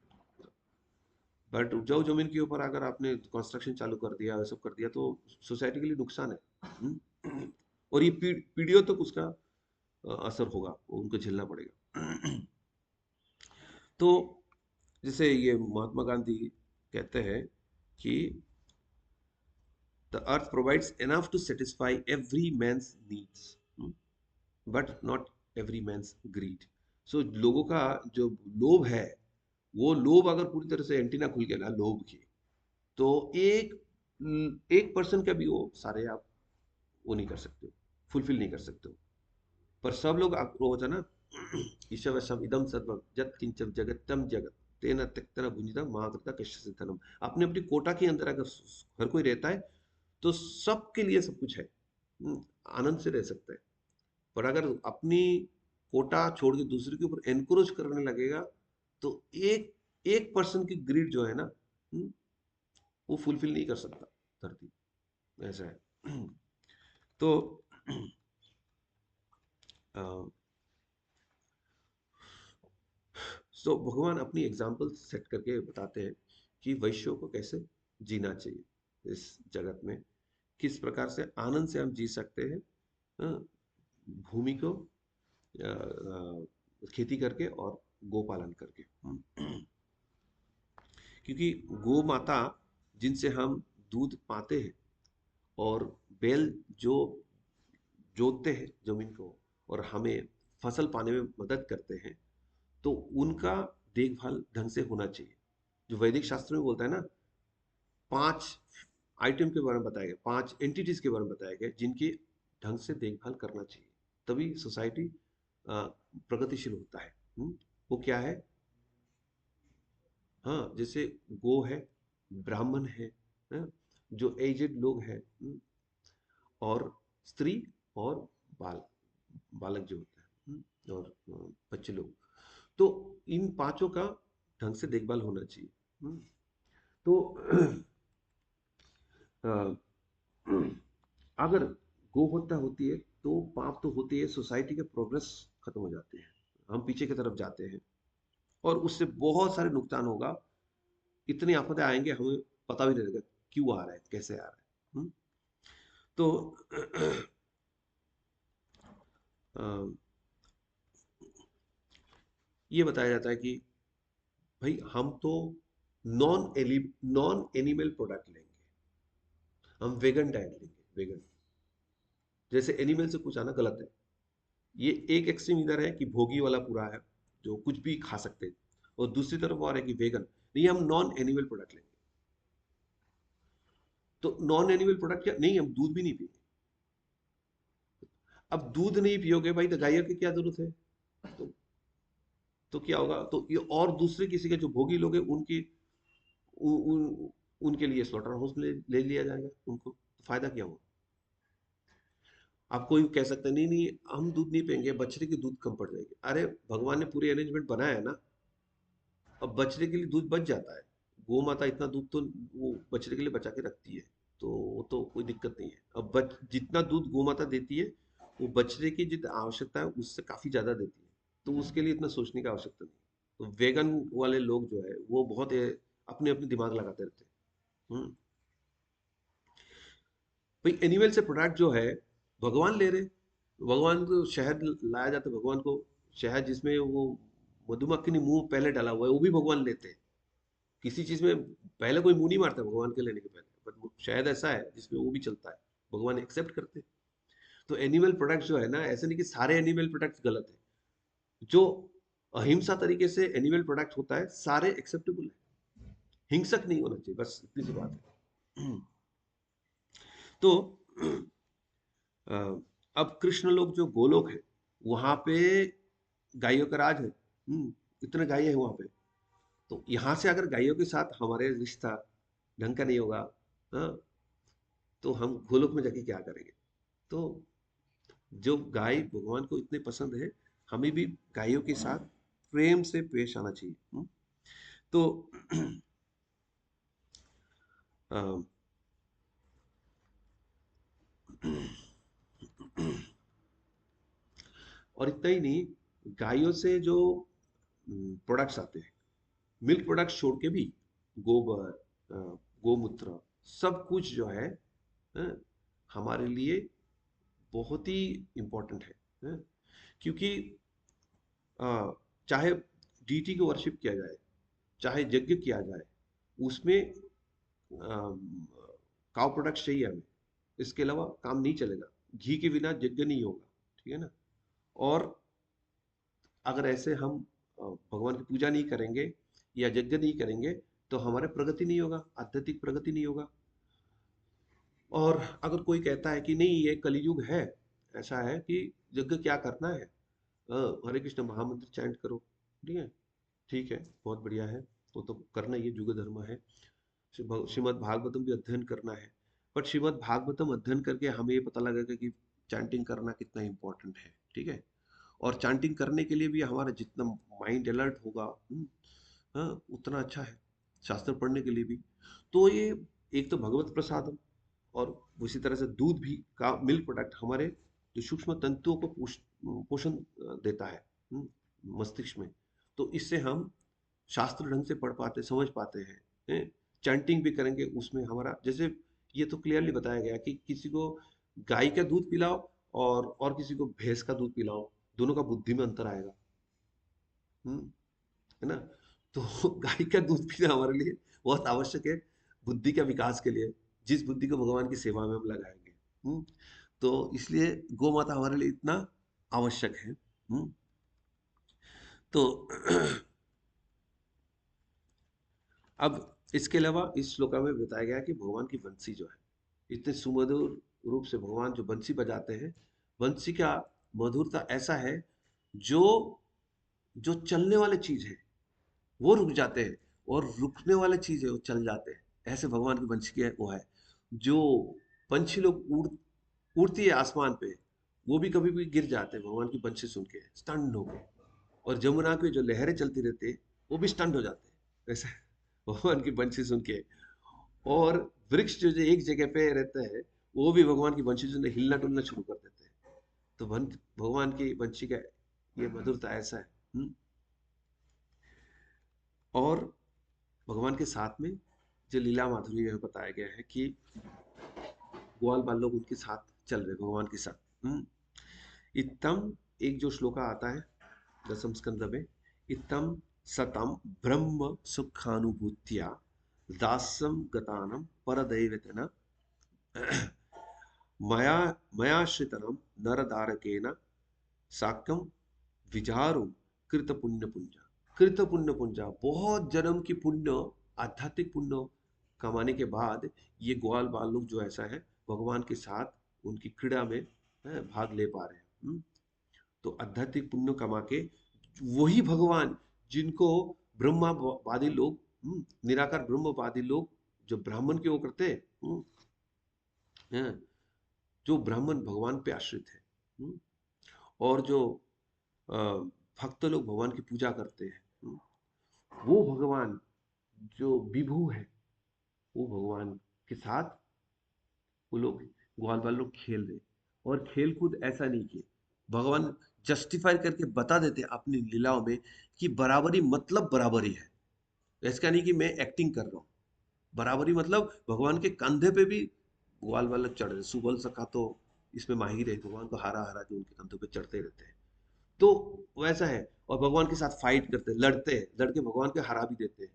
बट उपजाऊ जमीन के ऊपर अगर आपने कंस्ट्रक्शन चालू कर दिया, सब कर दिया, तो सोसाइटी के लिए नुकसान है। और ये पीढ़ियों तक उसका असर होगा, उनको झेलना पड़ेगा। तो जैसे ये महात्मा गांधी कहते हैं कि the earth provides enough to satisfy every man's needs, but not every man's greed. So लोगों का जो लोभ है, वो लोभ अगर पूरी तरह से एंटीना खुल गया ना लोभ की, तो एक 1% का भी वो सारे आप वो नहीं कर सकते हो, फुलफिल नहीं कर सकते हो। पर सब लोग आपको होता ना, ईशवशम इदम सर्वम जत किंचन जगत्तम जगत तेन त्यक्तन भुंजिता महाकृता कश्य धनम। अपने अपनी कोटा के अंदर अगर हर कोई रहता है तो सबके लिए सब कुछ है, आनंद से रह सकता है। पर अगर अपनी कोटा छोड़ के दूसरे के ऊपर एनक्रोच करने लगेगा, तो एक 1% की ग्रीड जो है ना, वो फुलफिल नहीं कर सकता धरती, ऐसा है। तो सो भगवान अपनी एग्जाम्पल सेट करके बताते हैं कि वैश्यों को कैसे जीना चाहिए इस जगत में, किस प्रकार से आनंद से हम जी सकते हैं, भूमि को खेती करके और गोपालन करके। क्योंकि गो माता जिनसे हम दूध पाते हैं, और बैल जो जोतते हैं जमीन को और हमें फसल पाने में मदद करते हैं, तो उनका देखभाल ढंग से होना चाहिए। जो वैदिक शास्त्र में बोलता है ना, 5 आइटम के बारे में बताया गया, 5 एंटिटीज के बारे में बताया गया जिनकी ढंग से देखभाल करना चाहिए, तभी सोसाइटी प्रगतिशील होता है। वो क्या है? हाँ, जैसे गो है, ब्राह्मण है, जो एजेड लोग हैं, और स्त्री, और बाल बालक जो होता है, और बच्चे लोग। तो इन पांचों का ढंग से देखभाल होना चाहिए। तो अ, अगर गोहत्या होती है तो पाप तो होती है, सोसाइटी के प्रोग्रेस खत्म हो जाते हैं, हम पीछे की तरफ जाते हैं, और उससे बहुत सारे नुकसान होगा। इतनी आफतें आएंगे हमें पता भी नहीं लगेगा क्यों आ रहा है, कैसे आ रहा है। तो अ, ये बताया जाता है कि भाई हम तो नॉन एनिमल प्रोडक्ट लेंगे, हम वेगन डाइट लेंगे, वेगन। जैसे एनिमल से कुछ आना गलत है। ये एक एक्सट्रीम इधर है कि भोगी वाला पूरा है, जो कुछ भी खा सकते हैं, और दूसरी तरफ और है कि वेगन, नहीं हम नॉन एनिमल प्रोडक्ट लेंगे। तो नॉन एनिमल प्रोडक्ट क्या, नहीं हम दूध भी नहीं पिएंगे। अब दूध नहीं पियोगे भाई, तो गाय की क्या जरूरत है? तो तो क्या होगा, तो ये और दूसरे किसी के जो भोगी लोग हैं उनकी उनके लिए स्लॉटर हाउस ले लिया जाएगा उनको, तो फायदा क्या हुआ। आप कोई कह सकते हैं नहीं नहीं हम दूध नहीं पियेंगे, बछड़े की दूध कम पड़ जाएगी। अरे भगवान ने पूरी अरेंजमेंट बनाया है ना, अब बछड़े के लिए दूध बच जाता है। गौ माता इतना दूध तो वो बछड़े के लिए बचा के रखती है, तो वो तो कोई दिक्कत नहीं है। अब जितना दूध गौ माता देती है वो बछड़े की जितनी आवश्यकता है उससे काफी ज्यादा देती है, तो उसके लिए इतना सोचने की आवश्यकता नहीं। तो वेगन वाले लोग जो है वो बहुत अपने अपने दिमाग लगाते रहते हैं। भाई एनिमल से प्रोडक्ट जो है भगवान ले रहे, भगवान को शहद लाया जाता है, भगवान को शहद जिसमें वो मधुमक्खी ने मुंह पहले डाला हुआ है वो भी भगवान लेते हैं। किसी चीज में पहले कोई मुंह नहीं मारता भगवान के लेने के पहले, बट शायद ऐसा है जिसमें वो भी चलता है, भगवान एक्सेप्ट करते हैं। तो एनिमल प्रोडक्ट जो है ना, ऐसे नहीं कि सारे एनिमल प्रोडक्ट्स गलत है। जो अहिंसा तरीके से एनिमल प्रोडक्ट होता है सारे एक्सेप्टेबल है, हिंसक नहीं होना चाहिए, बस इतनी सी बात है। तो अ, अब कृष्ण लोग जो गोलोक है वहां पे गायों का राज है। इतने गाय है वहां पे, तो यहाँ से अगर गायों के साथ हमारे रिश्ता ढंग का नहीं होगा, हाँ, तो हम गोलोक में जाके क्या करेंगे। तो जो गाय भगवान को इतने पसंद है, हमें भी गायों के साथ प्रेम से पेश आना चाहिए। तो अ, और इतना ही नहीं, गायों से जो प्रोडक्ट्स आते हैं, मिल्क प्रोडक्ट्स छोड़ के भी गोबर, अ, गोमूत्र, सब कुछ जो है अ, हमारे लिए बहुत ही इम्पोर्टेंट है। क्योंकि अ, चाहे डीटी को वर्शिप किया जाए, चाहे यज्ञ किया जाए, उसमें काउ प्रोडक्ट्स चाहिए हमें, इसके अलावा काम नहीं चलेगा। घी के बिना यज्ञ नहीं होगा, ठीक है ना। और अगर ऐसे हम भगवान की पूजा नहीं करेंगे या यज्ञ नहीं करेंगे तो हमारे प्रगति नहीं होगा, आध्यात्मिक प्रगति नहीं होगा। और अगर कोई कहता है कि नहीं ये कलयुग है, ऐसा है कि यज्ञ क्या करना है, हरे कृष्ण महामंत्र चैंट करो, ठीक है, ठीक है, बहुत बढ़िया है, वो तो करना ही है, युग धर्म है। श्रीमद् भागवतम भी अध्ययन करना है, बट श्रीमद् भागवतम अध्ययन करके हमें ये पता लगेगा कि चैंटिंग करना कितना इंपॉर्टेंट है, ठीक है। और चैंटिंग करने के लिए भी हमारा जितना माइंड अलर्ट होगा, हाँ, उतना अच्छा है, शास्त्र पढ़ने के लिए भी। तो ये एक तो भगवत प्रसादम, और उसी तरह से दूध भी का मिल्क प्रोडक्ट हमारे जो सूक्ष्म तंतुओं को पोषण देता है मस्तिष्क में। तो इससे हम शास्त्र ढंग से पढ़ पाते, समझ पाते हैं। चैंटिंग भी करेंगे उसमें हमारा, जैसे ये तो क्लियरली बताया गया कि किसी को गाय का दूध पिलाओ और किसी को भैंस का दूध पिलाओ, दोनों का बुद्धि में अंतर आएगा। हम्म, है ना। तो गाय का दूध पीना हमारे लिए बहुत आवश्यक है, बुद्धि का विकास के लिए, जिस बुद्धि को भगवान की सेवा में हम लगाएंगे। तो इसलिए गौ माता हमारे लिए इतना आवश्यक है। तो अब इसके अलावा इस श्लोका में बताया गया है कि भगवान की बंसी जो है इतने सुमधुर रूप से भगवान जो बंसी बजाते हैं, बंसी का मधुरता ऐसा है, जो जो चलने वाले चीज है वो रुक जाते हैं, और रुकने वाले चीज है वो चल जाते हैं। ऐसे भगवान की बंसी की है वो है। जो पंछी लोग उड़ती है आसमान पे, वो भी कभी भी गिर जाते हैं भगवान की बंसी सुन के स्टंड होके। और जमुना पे जो लहरें चलती रहती है वो भी स्टंड हो जाते हैं ऐसे भगवान की बंसी सुन के। और वृक्ष जो जो एक जगह पे रहते हैं वो भी भगवान की बंशी सुन के हिलना डुलना शुरू कर देते हैं। तो भगवान की बंशी का ये मधुरता ऐसा है। और भगवान के साथ में जो लीला माधुरी में बताया गया है कि ग्वाल बाल लोग उनके साथ चल रहे भगवान के साथ। इत्तम, एक जो श्लोका आता है दसम स्कंद में, इत्तम सतम ब्रह्म सुखानुभूत्या दासम गतानम परदैवतेन मया मयाश्रितनम नरदारकेन साक्यम विचारो कृत पुण्य पुंजा। कृत पुण्य पुंजा, बहुत जन्म की पुण्य, आध्यात्मिक पुण्य कमाने के बाद ये ग्वाल बाल लोग जो ऐसा है भगवान के साथ उनकी क्रीड़ा में भाग ले पा रहे हैं। तो आध्यात्मिक पुण्य कमा के वही भगवान जिनको ब्रह्मवादी लोग, निराकार ब्रह्मवादी लोग जो ब्राह्मण के वो करते हैं, हैं, जो ब्राह्मण भगवान पे आश्रित है, और जो अ, भक्त लोग भगवान की पूजा करते हैं, वो भगवान जो विभू है, वो भगवान के साथ वो लोग, ग्वाल वाले लोग खेल रहे, और खेल कूद ऐसा नहीं किए। भगवान जस्टिफाई करके बता देते अपनी लीलाओं में कि बराबरी मतलब बराबरी है। ऐसा नहीं कि मैं एक्टिंग कर रहा हूँ। बराबरी मतलब भगवान के कंधे पे भी ग्वाल वाले चढ़ रहे। सुबल सखा तो इसमें माहिर है, भगवान को हारा हारा के उनके कंधों पे चढ़ते रहते हैं। तो वैसा है, और भगवान के साथ फाइट करते हैं, लड़ते हैं, लड़के भगवान के हरा भी देते हैं।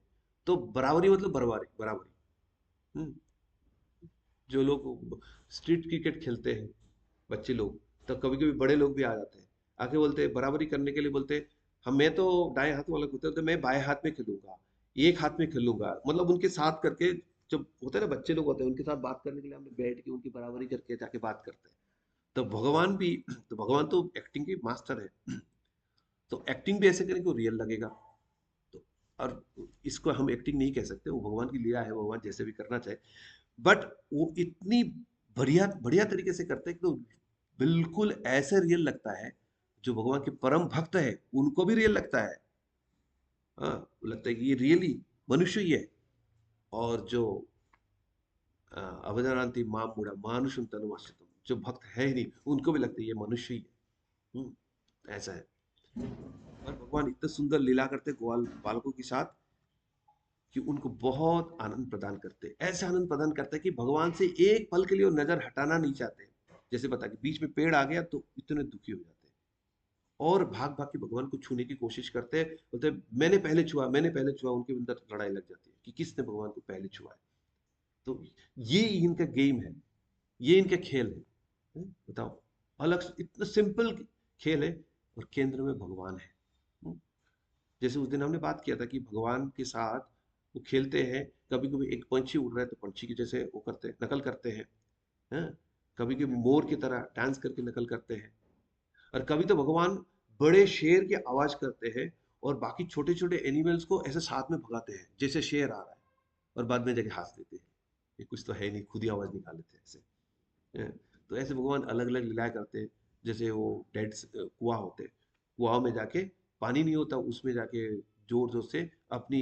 तो बराबरी मतलब बराबरी बराबरी। हम्म, जो लोग स्ट्रीट क्रिकेट खेलते हैं बच्चे लोग, तो कभी कभी बड़े लोग भी आ जाते हैं, आके बोलते हैं बराबरी करने के लिए, बोलते हैं हम, मैं तो दाएं हाथ वाला होते तो मैं बाएं हाथ में खेलूंगा, एक हाथ में खेलूंगा, मतलब उनके साथ करके। जब होते हैं ना बच्चे लोग होते हैं, उनके साथ बात करने के लिए हम बैठ के उनकी बराबरी करके जाके बात करते हैं। तो भगवान भी, तो भगवान तो एक्टिंग के मास्टर है। तो एक्टिंग भी ऐसे करेंगे वो रियल लगेगा। तो और इसको हम एक्टिंग नहीं कह सकते, वो भगवान की लीला है, भगवान जैसे भी करना चाहे। बट वो इतनी बढ़िया बढ़िया तरीके से करते हैं कि तो बिल्कुल ऐसे रियल लगता है। जो भगवान के परम भक्त है उनको भी रियल लगता है। हाँ, वो लगता है कि ये रियली मनुष्य ही है। और जो अवजानन्ति मां मूढ़ा मानुषम तनुमाश्रितम, जो भक्त है ही नहीं, उनको भी लगता है ये मनुष्य ही है। ऐसा है। और भगवान इतना सुंदर लीला करते ग्वाल बालकों के साथ कि उनको बहुत आनंद प्रदान करते, ऐसे आनंद प्रदान करते कि भगवान से एक पल के लिए वो नजर हटाना नहीं चाहते। जैसे बता कि बीच में पेड़ आ गया तो इतने दुखी हो जाते, और भाग भाग के भगवान को छूने की कोशिश करते, बोलते मैंने पहले छुआ, मैंने पहले छुआ, उनके अंदर लड़ाई लग जाती है कि किसने भगवान को पहले छुआ है। तो ये इनका गेम है, ये इनका खेल है। बताओ, अलग इतना सिंपल खेल है, और केंद्र में भगवान है। हम्म, जैसे उस दिन हमने बात किया था कि भगवान के साथ वो खेलते हैं। कभी कभी एक पंछी उड़ रहा है तो पंछी की जैसे वो करते हैं, नकल करते हैं। हैं? कभी कभी मोर की तरह डांस करके नकल करते हैं। और कभी तो भगवान बड़े शेर की आवाज करते हैं, और बाकी छोटे छोटे एनिमल्स को ऐसे साथ में भगाते हैं जैसे शेर आ रहा है, और बाद में जाके हंस देते हैं, ये कुछ तो है नहीं, खुद ही आवाज निकाल लेते हैं ऐसे। हैं? तो ऐसे भगवान अलग अलग लीलाएं करते हैं। जैसे वो डेड कुआं होते हैं, कुआं में जाके पानी नहीं होता, उसमें जाके जोर जोर से अपनी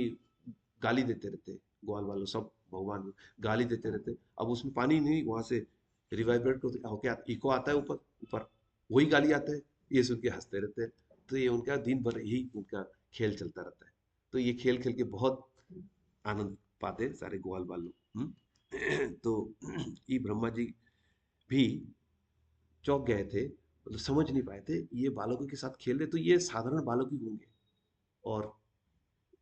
गाली देते रहते हैं। ग्वाल वालों सब भगवान को गाली देते रहते हैं। अब उसमें पानी नहीं, वहां से रिवाइब्रेट होके इको आता है ऊपर ऊपर, वही गाली आता है, ये सुन के हंसते रहते हैं। तो ये उनका दिन भर यही उनका खेल चलता रहता है। तो ये खेल खेल के बहुत आनंद पाते हैं सारे ग्वाल वालों। तो ये ब्रह्मा जी भी चौंक गए थे, मतलब समझ नहीं पाए थे ये बालकों के साथ खेल रहे तो ये साधारण बालक ही होंगे। और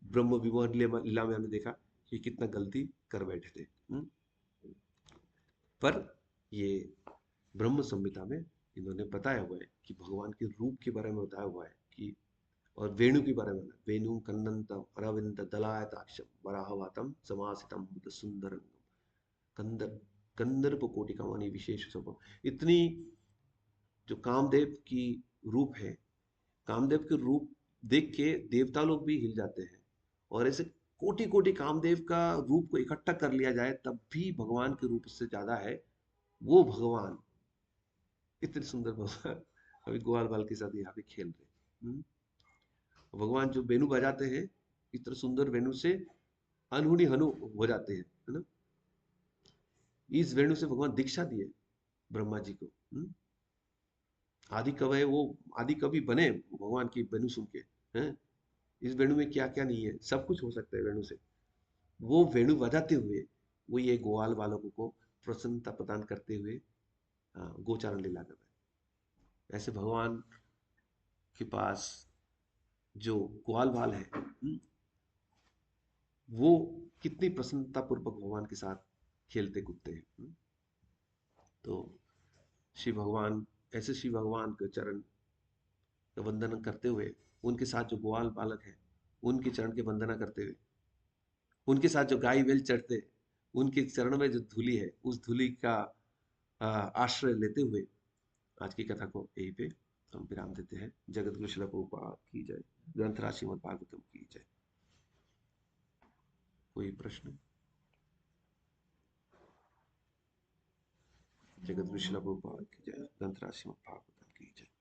ब्रह्म विमोह लीला लीला में हमने देखा कि कितना गलती कर बैठे थे। पर ये ब्रह्म संहिता में इन्होंने बताया हुआ है कि भगवान के रूप के बारे में बताया हुआ है कि, और वेणु के बारे में, वेणु कन्नंतम अरविंद दलायताक्षम वराहवातम समासितम बुद्ध सुंदरम कंदर कंदर्प कोटि कमानी विशेष स्वभाव। इतनी जो कामदेव की रूप है, कामदेव के रूप देख के देवता लोग भी हिल जाते हैं। और ऐसे कोटि कोटि कामदेव का रूप को इकट्ठा कर लिया जाए तब भी भगवान के रूप से ज्यादा है वो भगवान। इतने सुंदर भगवान अभी ग्वाल बाल के साथ यहाँ पे खेल रहे। भगवान जो वेणु बजाते हैं, इतना सुंदर वेणु से अनहोनी हनु हो जाते हैं, है ना। इस वेणु से भगवान दीक्षा दिए ब्रह्मा जी को। आदि कवि है वो, आदि कवि बने भगवान की वेणु सुन के। हैं? इस वेणु में क्या क्या नहीं है, सब कुछ हो सकता है वेणु से। वो वेणु बजाते हुए वो ये ग्वाल बालकों को प्रसन्नता प्रदान करते हुए गोचारण लीला कर रहे हैं। ऐसे भगवान के पास जो ग्वाल बाल है, वो कितनी प्रसन्नता पूर्वक भगवान के साथ खेलते कूदते हैं। तो शिव भगवान, ऐसे शिव भगवान के चरण का वंदन करते हुए, उनके साथ जो ग्वाल बालक है उनके चरण की वंदना करते हुए, उनके साथ जो गाय बैल चढ़ते, उनके चरण में जो धूलि है उस धूलि का आश्रय लेते हुए आज की कथा को यहीं पे हम विराम देते हैं। जगत गुरु शिला प्रभुपाद की जय। ग्रंथराज श्रीमद् भागवतम की जय। कोई प्रश्न? जगत विश्व प्रभुपाद की जय। ग्रंथराज श्रीमद् भागवतम की जय।